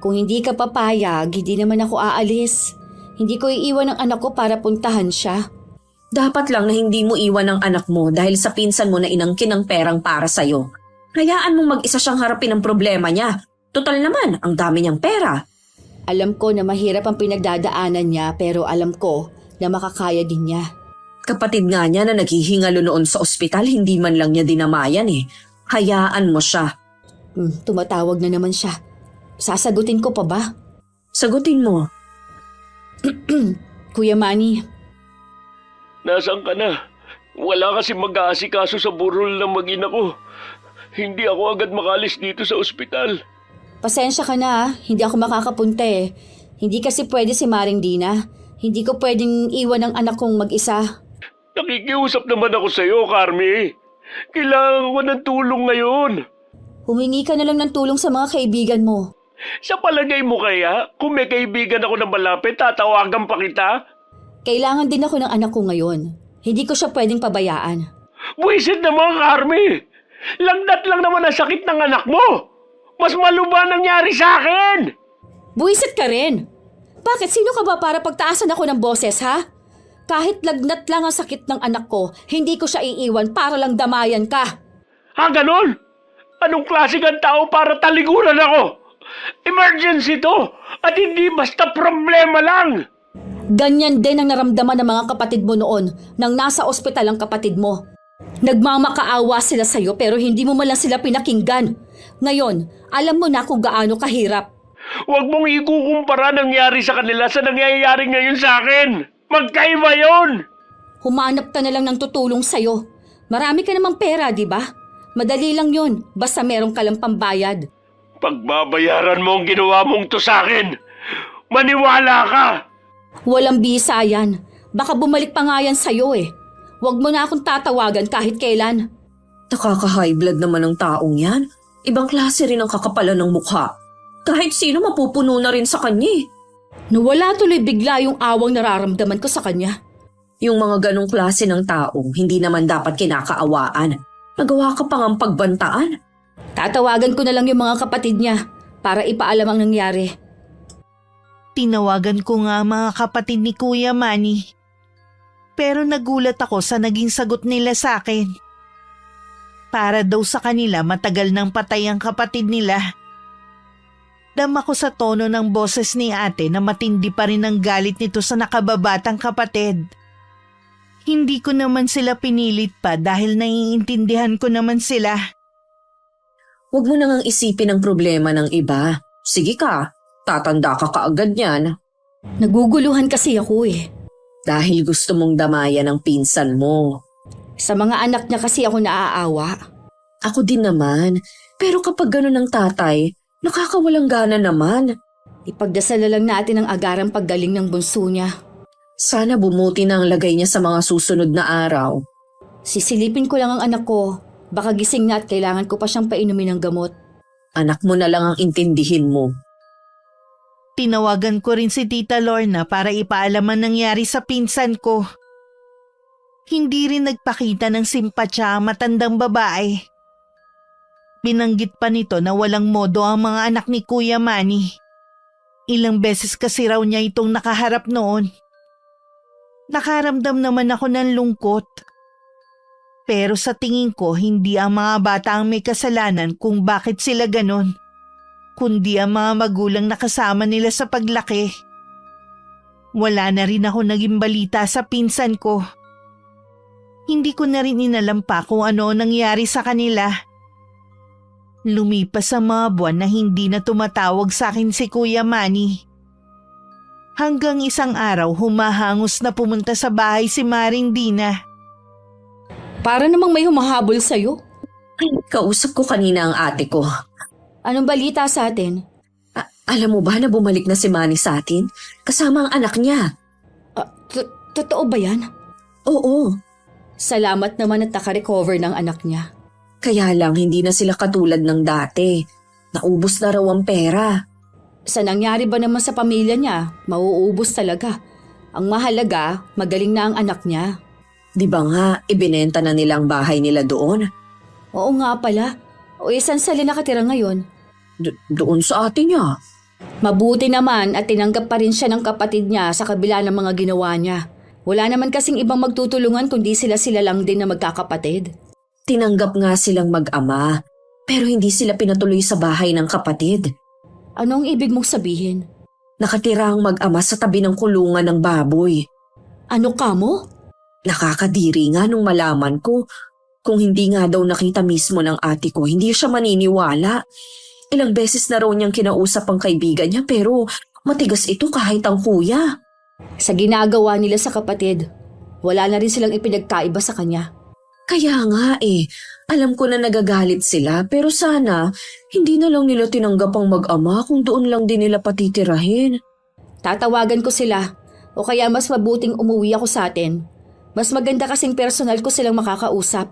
Kung hindi ka papayag, hindi naman ako aalis. Hindi ko iiwan ang anak ko para puntahan siya. Dapat lang na hindi mo iwan ang anak mo dahil sa pinsan mo na inangkin ng perang para sa'yo. Hayaan mong mag-isa siyang harapin ang problema niya. Total naman, ang dami niyang pera. Alam ko na mahirap ang pinagdadaanan niya pero alam ko na makakaya din niya. Kapatid nga niya na naghihingalo noon sa ospital, hindi man lang niya dinamayan eh. Hayaan mo siya. Tumatawag na naman siya. Sasagutin ko pa ba? Sagutin mo. Kuya Manny. Nasaan ka na? Wala kasi mag-aasikaso sa burol ng mag-ina ko. Hindi ako agad makalis dito sa ospital. Pasensya ka na ha. Hindi ako makakapunta eh. Hindi kasi pwede si Maring Dina. Hindi ko pwedeng iwan ang anak kong mag-isa. Nakikiusap naman ako sa iyo, Carmi. Kailangan ko ng tulong ngayon. Humingi ka na lang ng tulong sa mga kaibigan mo. Sa palagay mo kaya, kung may kaibigan ako na malapit, tatawagan pa kita? Kailangan din ako ng anak ko ngayon. Hindi ko siya pwedeng pabayaan. Buwisit naman, Carmi. Lagdat lang naman ang sakit ng anak mo. Mas maluba nangyari sa akin. Buwisit ka rin. Bakit sino ka ba para pagtaasan ako ng boses, ha? Kahit lagnat lang ang sakit ng anak ko, hindi ko siya iiwan para lang damayan ka. Ha, ganon? Anong klase kang tao para taliguran ako? Emergency to at hindi basta problema lang. Ganyan din ang naramdaman ng mga kapatid mo noon nang nasa ospital ang kapatid mo. Nagmamakaawa sila sa'yo pero hindi mo man lang sila pinakinggan. Ngayon, alam mo na kung gaano kahirap. Huwag mong ikukumpara nangyari sa kanila sa nangyayari ngayon sa akin. Magkaiba yon. Humanap ka na lang ng tutulong sa'yo. Marami ka namang pera, di ba? Madali lang yon, basta meron ka lang pambayad. Pagbabayaran mo ang ginawa mong to sa akin. Maniwala ka. Walang bisa yan. Baka bumalik pa nga yan sa'yo eh. Huwag mo na akong tatawagan kahit kailan. Nakaka-high blood naman ng taong yan. Ibang klase rin ang kakapalan ng mukha. Kahit sino mapupuno na rin sa kanya eh. Nawala tuloy bigla yung awang nararamdaman ko sa kanya. Yung mga ganong klase ng taong hindi naman dapat kinakaawaan. Nagawa ka pa ngang pagbantaan. Tatawagan ko na lang yung mga kapatid niya para ipaalam ang nangyari. Tinawagan ko nga mga kapatid ni Kuya Manny. Pero nagulat ako sa naging sagot nila sa akin. Para daw sa kanila matagal nang patay ang kapatid nila. Dama ko sa tono ng boses ni ate na matindi pa rin ang galit nito sa nakababatang kapatid. Hindi ko naman sila pinilit pa dahil naiintindihan ko naman sila. Huwag mo nang isipin ang problema ng iba. Sige ka, tatanda ka kaagad yan. Naguguluhan kasi ako eh. Dahil gusto mong damayan ang pinsan mo. Sa mga anak niya kasi ako naaawa. Ako din naman. Pero kapag gano'n ang tatay, nakakawalang gana naman. Ipagdasal na lang natin ang agarang paggaling ng bunso niya. Sana bumuti na ang lagay niya sa mga susunod na araw. Sisilipin ko lang ang anak ko. Baka gising na at kailangan ko pa siyang painumin ng gamot. Anak mo na lang ang intindihin mo. Tinawagan ko rin si Tita Lorna para ipaalam ang nangyari sa pinsan ko. Hindi rin nagpakita ng simpatsya ang matandang babae. Binanggit pa nito na walang modo ang mga anak ni Kuya Manny. Ilang beses kasi raw niya itong nakaharap noon. Nakaramdam naman ako ng lungkot. Pero sa tingin ko hindi ang mga bata ang may kasalanan kung bakit sila ganon, kundi ang mga magulang na kasama nila sa paglaki. Wala na rin ako naging balita sa pinsan ko. Hindi ko na rin inalam pa kung ano nangyari sa kanila. Lumipas ang mga buwan na hindi na tumatawag sa akin si Kuya Manny. Hanggang isang araw humahangos na pumunta sa bahay si Maring Dina. Para namang may humahabol sa'yo. Kausap ko kanina ang ate ko. Anong balita sa atin? Alam mo ba na bumalik na si Manny sa atin? Kasama ang anak niya. Totoo ba yan? Oo. Salamat naman at nakarecover ng anak niya. Kaya lang hindi na sila katulad ng dati. Naubos na raw ang pera. Sa nangyari ba naman sa pamilya niya, mauubos talaga. Ang mahalaga, magaling na ang anak niya. Di ba nga, ibinenta na nila ang bahay nila doon? Oo nga pala. O saan sila nakatira ngayon? Doon sa ate niya. Mabuti naman at tinanggap pa rin siya ng kapatid niya sa kabila ng mga ginawa niya. Wala naman kasing ibang magtutulungan kundi sila lang din na magkakapatid. Tinanggap nga silang mag-ama, pero hindi sila pinatuloy sa bahay ng kapatid. Anong ibig mong sabihin? Nakatira ang mag-ama sa tabi ng kulungan ng baboy. Ano ka mo? Nakakadiri nga nung malaman ko. Kung hindi nga daw nakita mismo ng ate ko, hindi siya maniniwala. Ilang beses na raw niyang kinausap ang kaibigan niya pero matigas ito kahit ang kuya. Sa ginagawa nila sa kapatid, wala na rin silang ipinagkaiba sa kanya. Kaya nga alam ko na nagagalit sila pero sana hindi na lang nila tinanggap ang mag-ama kung doon lang din nila patitirahin. Tatawagan ko sila o kaya mas mabuting umuwi ako sa atin. Mas maganda kasing personal ko silang makakausap.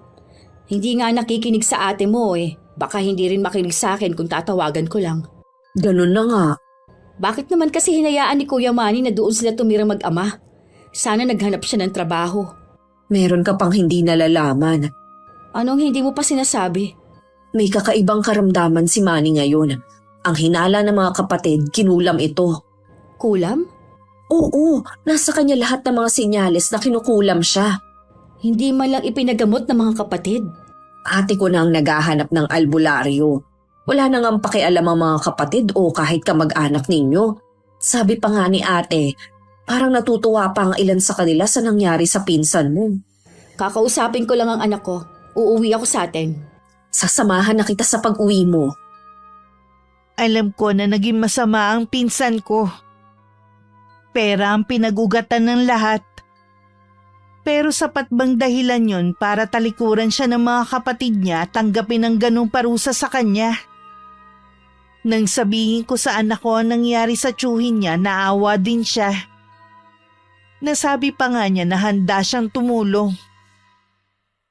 Hindi nga nakikinig sa ate mo Baka hindi rin makinig sa akin kung tatawagan ko lang. Ganun na nga. Bakit naman kasi hinayaan ni Kuya Manny na doon sila tumirang mag-ama? Sana naghanap siya ng trabaho. Meron ka pang hindi nalalaman. Anong hindi mo pa sinasabi? May kakaibang karamdaman si Manny ngayon. Ang hinala ng mga kapatid, kinulam ito. Kulam? Oo, nasa kanya lahat ng mga senyales na kinukulam siya. Hindi man lang ipinagamot ng mga kapatid. Ate ko na ang naghahanap ng albularyo. Wala nang ang pakialam ang mga kapatid o kahit kamag-anak ninyo. Sabi pa nga ni ate, parang natutuwa pa ang ilan sa kanila sa nangyari sa pinsan mo. Kakausapin ko lang ang anak ko. Uuwi ako sa atin. Sasamahan na kita sa pag-uwi mo. Alam ko na naging masama ang pinsan ko. Pera ang pinag-ugatan ng lahat. Pero sapat bang dahilan yon para talikuran siya ng mga kapatid niya at tanggapin ang ganung parusa sa kanya? Nang sabihin ko sa anak ko ang nangyari sa tiyuhin niya, naawa din siya. Nasabi pa nga niya na handa siyang tumulong.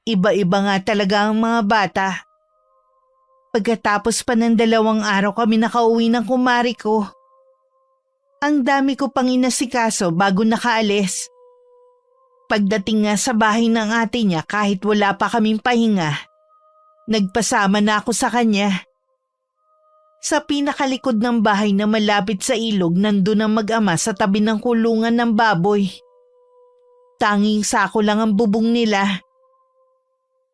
Iba-iba nga talaga ang mga bata. Pagkatapos pa ng 2 araw kami nakauwi ng kumari ko. Ang dami ko pang inasikaso bago nakaalis. Pagdating nga sa bahay ng ate niya kahit wala pa kaming pahinga, nagpasama na ako sa kanya. Sa pinakalikod ng bahay na malapit sa ilog nandun ang mag-ama sa tabi ng kulungan ng baboy. Tanging sako lang ang bubong nila.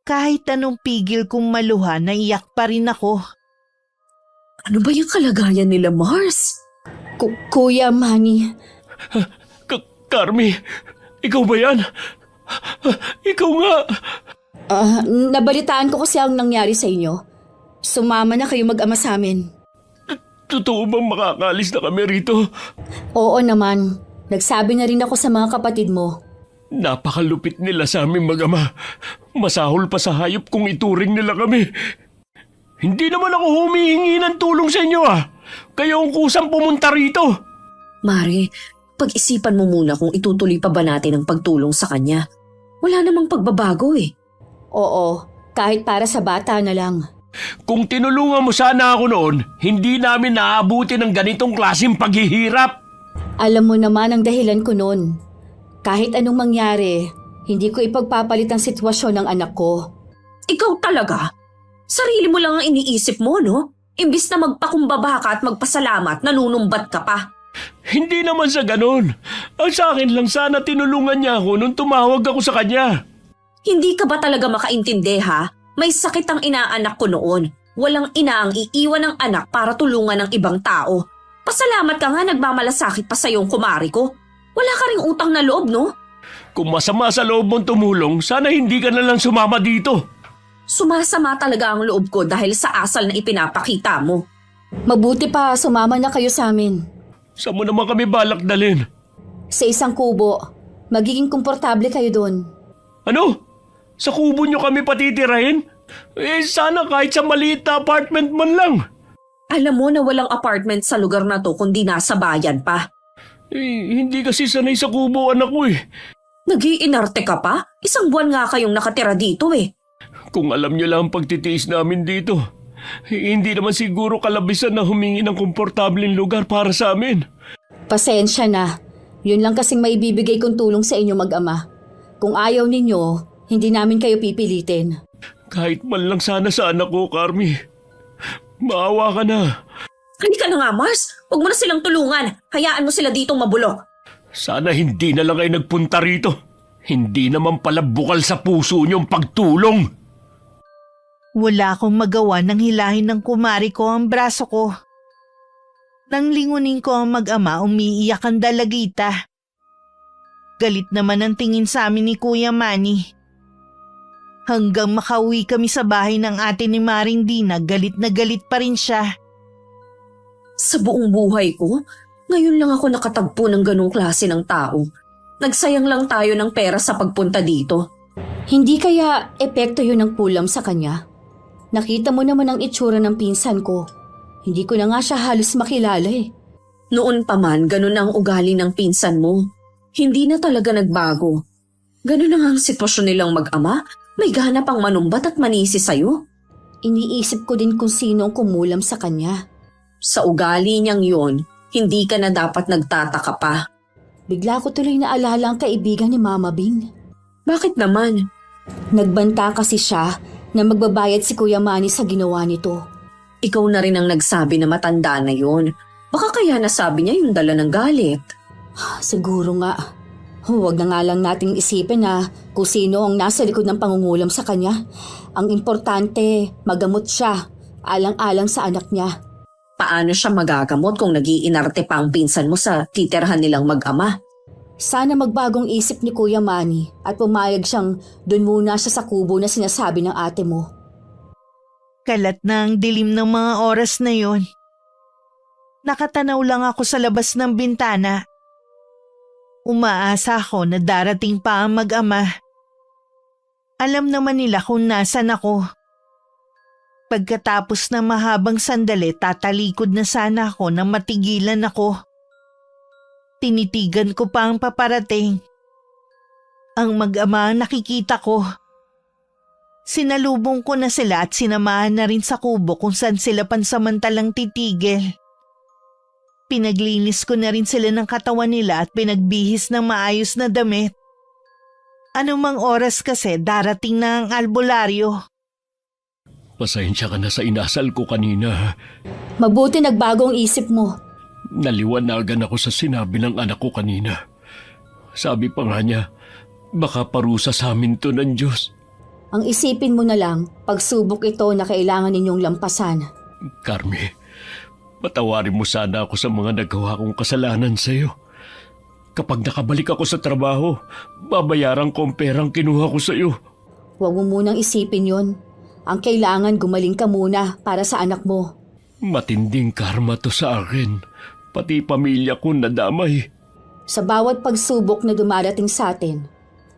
Kahit anong pigil kong maluha, naiyak pa rin ako. Ano ba yung kalagayan nila, Mars? Kuya Manny. Carmi, ikaw ba yan? Ikaw nga. Nabalitaan ko kasi ang nangyari sa inyo. Sumama na kayo mag-ama sa amin. Totoo bang makakaalis na kami rito? Oo naman. Nagsabi na rin ako sa mga kapatid mo. Napakalupit nila sa aming mag-ama. Masahol pa sa hayop kung ituring nila kami. Hindi naman ako humihingi ng tulong sa inyo Kayo ang kusang pumunta rito. Mare, pag-isipan mo muna kung itutuloy pa ba natin ang pagtulong sa kanya. Wala namang pagbabago Oo, kahit para sa bata na lang. Kung tinulungan mo sana ako noon, hindi namin naaabuti ng ganitong klaseng paghihirap. Alam mo naman ang dahilan ko noon. Kahit anong mangyari, hindi ko ipagpapalit ang sitwasyon ng anak ko. Ikaw talaga? Sarili mo lang ang iniisip mo, no? Imbis na magpakumbaba ka at magpasalamat, nanunumbat ka pa. Hindi naman sa ganun. Ang sa akin lang sana tinulungan niya ako nung tumawag ako sa kanya. Hindi ka ba talaga makaintindi, ha? May sakit ang inaanak ko noon. Walang ina ang iiwan ng anak para tulungan ng ibang tao. Pasalamat ka nga nagmamalasakit pa sa iyong kumari ko. Wala ka ring utang na loob, no? Kung masama sa loob mong tumulong, sana hindi ka na lang sumama dito. Sumasama talaga ang loob ko dahil sa asal na ipinapakita mo. Mabuti pa sumama na kayo sa amin. Saan mo naman kami balak dalhin? Sa isang kubo. Magiging komportable kayo doon. Ano? Sa kubo niyo kami patitirahin? Sana kahit sa maliit na apartment man lang. Alam mo na walang apartment sa lugar na to kundi nasa bayan pa. Hindi kasi sanay sa kubo anak ko Nag-iinarte ka pa? Isang buwan nga kayong nakatira dito eh. Kung alam niyo lang ang pagtitiis namin dito, hindi naman siguro kalabisan na humingi ng komportableng lugar para sa amin. Pasensya na. Yun lang kasing maibibigay kong tulong sa inyo mag-ama. Kung ayaw ninyo, hindi namin kayo pipilitin. Kahit man lang sana sa anak ko, Carmi. Maawa ka na. Halika na nga, Mars. Huwag mo na silang tulungan. Hayaan mo sila ditong mabulok. Sana hindi na lang kayo nagpunta rito. Hindi naman pala bukal sa puso niyong pagtulong. Wala akong magawa nang hilahin ng kumari ko ang braso ko. Nang lingunin ko ang mag-ama, umiiyak ang dalagita. Galit naman ang tingin sa amin ni Kuya Manny. Hanggang makauwi kami sa bahay ng ate ni Maring Dina, galit na galit pa rin siya. Sa buong buhay ko, ngayon lang ako nakatagpo ng ganong klase ng tao. Nagsayang lang tayo ng pera sa pagpunta dito. Hindi kaya epekto yun ng pulam sa kanya? Nakita mo naman ang itsura ng pinsan ko. Hindi ko na nga siya halos makilala eh. Noon pa man, ganun ang ugali ng pinsan mo. Hindi na talaga nagbago. Ganun na nga ang sitwasyon nilang mag-ama. May gana pang manumbat at manisi sa'yo. Iniisip ko din kung sino ang kumulam sa kanya. Sa ugali niyang yon, hindi ka na dapat nagtataka pa. Bigla ko tuloy naalala ang kaibigan ni Mama Bing. Bakit naman? Nagbanta kasi siya na magbabayad si Kuya Manny sa ginawa nito. Ikaw na rin ang nagsabi na matanda na yon. Baka kaya nasabi niya yung dala ng galit. Siguro nga. Huwag na nga lang nating isipin na kung sino ang nasa likod ng pangungulam sa kanya. Ang importante, magamot siya, alang-alang sa anak niya. Paano siya magagamot kung nag-iinarte pa ang pinsan mo sa titirhan nilang mag-ama? Sana magbagong isip ni Kuya Manny at pumayag siyang doon muna siya sa kubo na sinasabi ng ate mo. Kalat na ang dilim ng mga oras na yon. Nakatanaw lang ako sa labas ng bintana. Umaasa ako na darating pa ang mag-ama. Alam naman nila kung nasan ako. Pagkatapos ng mahabang sandali, tatalikod na sana ako nang matigilan ako. Tinitigan ko pa ang paparating. Ang mag-ama ang nakikita ko. Sinalubong ko na sila at sinamahan na rin sa kubo kung saan sila pansamantalang titigil. Pinaglinis ko na rin sila ng katawan nila at pinagbihis ng maayos na damit. Anumang oras kasi darating na ang albularyo. Pasensya ka na sa inasal ko kanina. Mabuti nagbagong isip mo. Naliwanagan ako sa sinabi ng anak ko kanina. Sabi pa nga niya, baka parusa sa amin to ng Diyos. Ang isipin mo na lang, pagsubok ito na kailangan ninyong lampasan. Carmi, patawarin mo sana ako sa mga nagawa kong kasalanan sa iyo. Kapag nakabalik ako sa trabaho, babayaran ko ang perang kinuha ko sa iyo. Huwag mo munang isipin yon. Ang kailangan gumaling ka muna para sa anak mo. Matinding karma to sa akin. Pati pamilya ko nadamay. Sa bawat pagsubok na dumarating sa atin,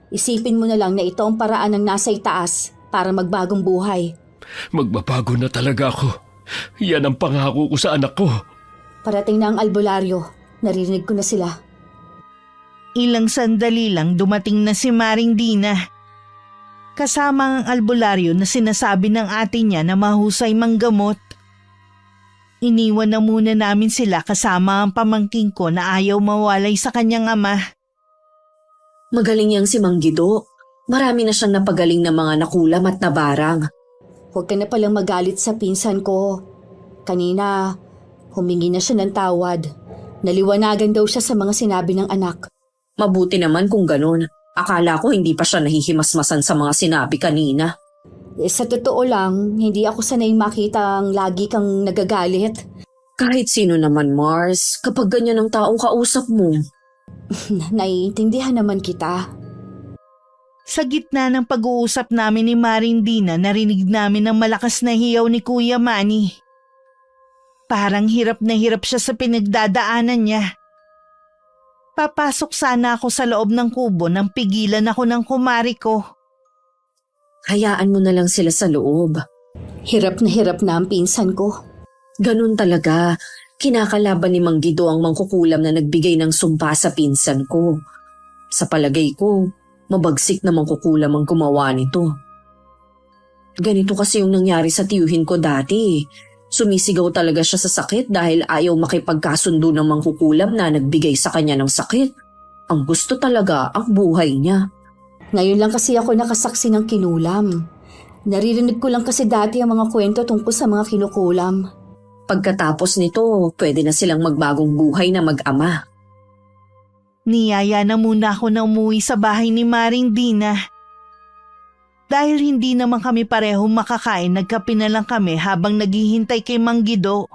isipin mo na lang na ito ang paraan ng nasa itaas para magbagong buhay. Magbabago na talaga ako. Yan ang pangako ko sa anak ko. Parating na ang albularyo. Narinig ko na sila. Ilang sandali lang dumating na si Maring Dina. Kasama ang albularyo na sinasabi ng ate niya na mahusay manggamot. Iniwan na muna namin sila kasama ang pamangking ko na ayaw mawalay sa kanyang ama. Magaling yang si Mang Guido. Marami na siyang napagaling na mga nakulam at nabarang. Huwag ka na palang magalit sa pinsan ko. Kanina, humingi na siya ng tawad. Naliwanagan daw siya sa mga sinabi ng anak. Mabuti naman kung ganun. Akala ko hindi pa siya nahihimasmasan sa mga sinabi kanina. Sa totoo lang, hindi ako sanay makita ang lagi kang nagagalit. Kahit sino naman, Mars, kapag ganyan ang taong kausap mo. Naiintindihan naman kita. Sa gitna ng pag-uusap namin ni Maring Dina, narinig namin ang malakas na hiyaw ni Kuya Manny. Parang hirap na hirap siya sa pinagdadaanan niya. Papasok sana ako sa loob ng kubo nang pigilan ako ng kumari ko. Hayaan mo na lang sila sa loob. Hirap na ang pinsan ko. Ganun talaga. Kinakalaban ni Mang Guido ang mangkukulam na nagbigay ng sumpa sa pinsan ko. Sa palagay ko, mabagsik namang kukulam ang gumawa nito. Ganito kasi yung nangyari sa tiyuhin ko dati. Sumisigaw talaga siya sa sakit dahil ayaw makipagkasundo ng mangkukulam na nagbigay sa kanya ng sakit. Ang gusto talaga ang buhay niya. Ngayon lang kasi ako nakasaksi ng kinulam. Naririnig ko lang kasi dati ang mga kwento tungkol sa mga kinukulam. Pagkatapos nito, pwede na silang magbagong buhay na mag-ama. Niyaya na muna ako na umuwi sa bahay ni Maring Dina. Dahil hindi naman kami parehong makakain, nagkape na lang kami habang naghihintay kay Mang Guido.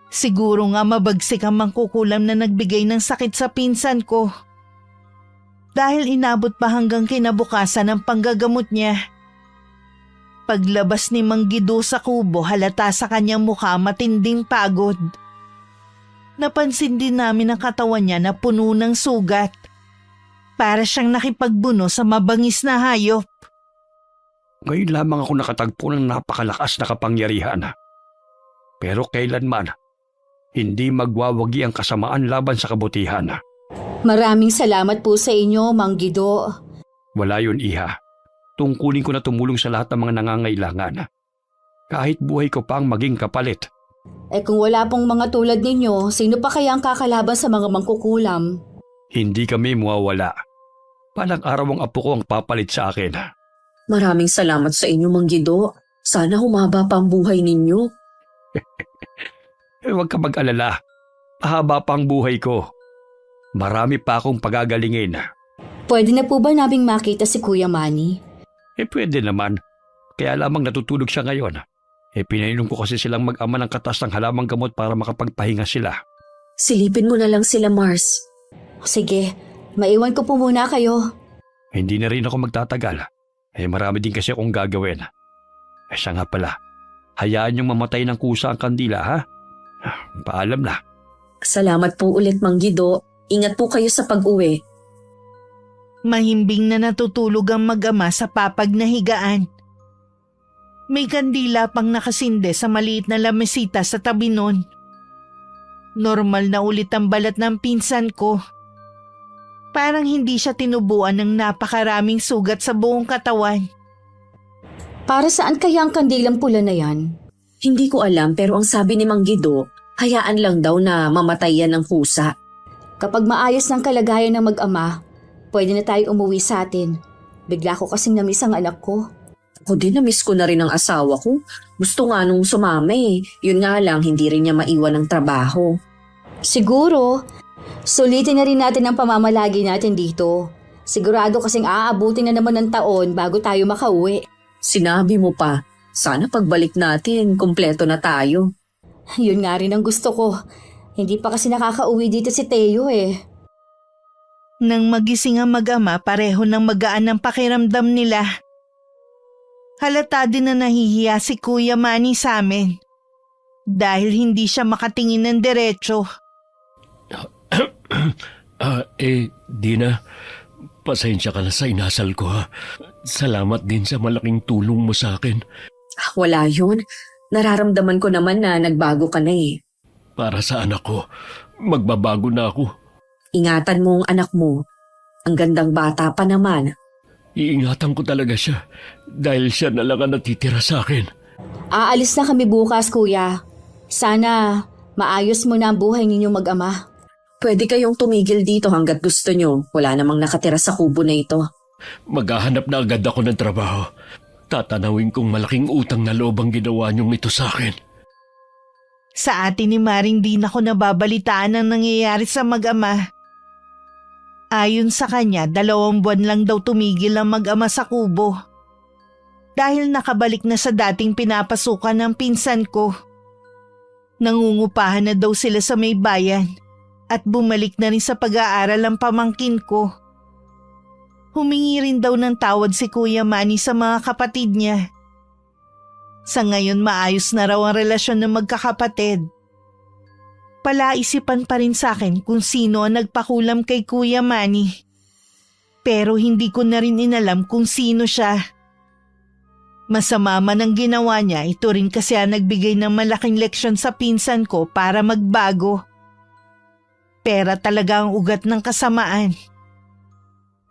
Siguro nga mabagsik ang mangkukulam na nagbigay ng sakit sa pinsan ko. Dahil inabot pa hanggang kinabukasan ang panggagamot niya. Paglabas ni Mang Guido sa kubo, halata sa kanyang mukha matinding pagod. Napansin din namin ang katawan niya na puno ng sugat. Para siyang nakipagbuno sa mabangis na hayop. Ngayon lamang ako nakatagpo ng napakalakas na kapangyarihan. Pero kailanman, hindi magwawagi ang kasamaan laban sa kabutihan. Maraming salamat po sa inyo, Mang Guido. Wala yun, Iha. Tungkulin ko na tumulong sa lahat ng mga nangangailangan. Kahit buhay ko pang maging kapalit. Kung wala pong mga tulad ninyo, sino pa kaya ang kakalaban sa mga mangkukulam? Hindi kami mawawala. Palang araw ang apo ko ang papalit sa akin. Maraming salamat sa inyo, Mang Guido. Sana humaba pa ang buhay ninyo. Huwag ka mag-alala. Mahaba pa ang buhay ko. Marami pa akong pagagalingin. Pwede na po ba naming makita si Kuya Manny? Pwede naman. Kaya lamang natutulog siya ngayon. Pinainom ko kasi silang mag-ama ng katas ng halamang gamot para makapagpahinga sila. Silipin mo na lang sila, Mars. Sige, maiwan ko po muna kayo. Hindi na rin ako magtatagal. Marami din kasi akong gagawin. Siya nga pala. Hayaan niyong mamatay ng kusa ang kandila, ha? Paalam na. Salamat po ulit, Mang Guido. Ingat po kayo sa pag-uwi. Mahimbing na natutulog ang mag-ama sa papag na higaan. May kandila pang nakasinde sa maliit na lamesita sa tabi nun. Normal na ulit ang balat ng pinsan ko. Parang hindi siya tinubuan ng napakaraming sugat sa buong katawan. Para saan kaya ang kandilang pula na yan? Hindi ko alam pero ang sabi ni Mang Guido, hayaan lang daw na mamatay yan ng kusa. Kapag maayos ng kalagayan ng mag-ama, pwede na tayo umuwi sa atin. Bigla ko kasing namiss ang anak ko. Ako din, na-miss ko na rin ang asawa ko. Gusto nga nung sumama eh. Yun nga lang, hindi rin niya maiwan ng trabaho. Siguro, sulitin na rin natin ang pamamalagi natin dito. Sigurado kasing aabutin na naman ng taon bago tayo makauwi. Sinabi mo pa, sana pagbalik natin, kumpleto na tayo. Yun nga rin ang gusto ko. Hindi pa kasi nakakauwi dito si Teo eh. Nang magising ang mag-ama, pareho ng magaan ang pakiramdam nila. Halata din na nahihiya si Kuya Manny sa amin. Dahil hindi siya makatingin ng diretso. Dina, pasensya ka na sa inasal ko, ha. Salamat din sa malaking tulong mo sa akin. Wala yun. Nararamdaman ko naman na nagbago ka na eh. Para sa anak ko, magbabago na ako. Ingatan mo ang anak mo. Ang gandang bata pa naman. Iingatan ko talaga siya dahil siya na lang ang natitira sa akin. Aalis na kami bukas, Kuya. Sana maayos mo na ang buhay ninyong mag-ama. Pwede kayong tumigil dito hanggat gusto nyo. Wala namang nakatira sa kubo na ito. Maghahanap na agad ako ng trabaho. Tatanawin kong malaking utang na loob ang ginawa niyong ito sa akin. Sa atin ni Maring din ako nababalitaan ang nangyayari sa mag-ama. Ayon sa kanya, 2 buwan lang daw tumigil ang mag-ama sa kubo. Dahil nakabalik na sa dating pinapasukan ng pinsan ko. Nangungupahan na daw sila sa may bayan at bumalik na rin sa pag-aaral ang pamangkin ko. Humingi rin daw ng tawad si Kuya Manny sa mga kapatid niya. Sa ngayon maayos na raw ang relasyon ng magkakapatid. Palaisipan pa rin sa akin kung sino ang nagpakulam kay Kuya Manny. Pero hindi ko na rin inalam kung sino siya. Masama man ang ginawa niya, ito rin kasi ang nagbigay ng malaking leksyon sa pinsan ko para magbago. Pera talaga ang ugat ng kasamaan.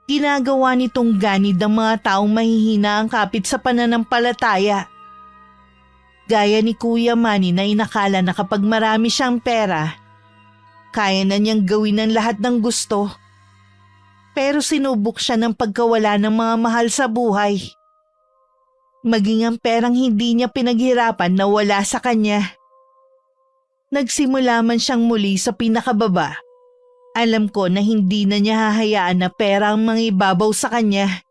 Ginagawa nitong ganid ng mga taong mahihina ang kapit sa pananampalataya. Gaya ni Kuya Manny na inakala na kapag marami siyang pera, kaya na niyang gawin ang lahat ng gusto. Pero sinubok siya ng pagkawala ng mga mahal sa buhay. Maging ang perang hindi niya pinaghirapan na wala sa kanya. Nagsimula man siyang muli sa pinakababa. Alam ko na hindi na niya hahayaan na pera ang mangibabaw sa kanya.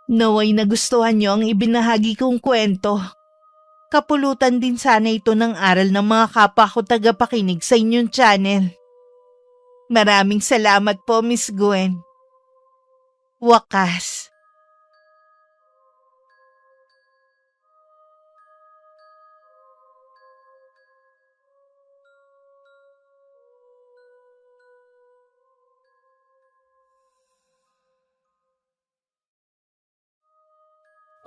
Naway nagustuhan niyo ang ibinahagi kong kwento. Kapulutan din sana ito ng aral ng mga kapwa ko tagapakinig sa inyong channel. Maraming salamat po, Miss Gwen. Wakas.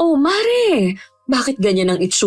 Oh, Mare! Bakit ganyan ang itsura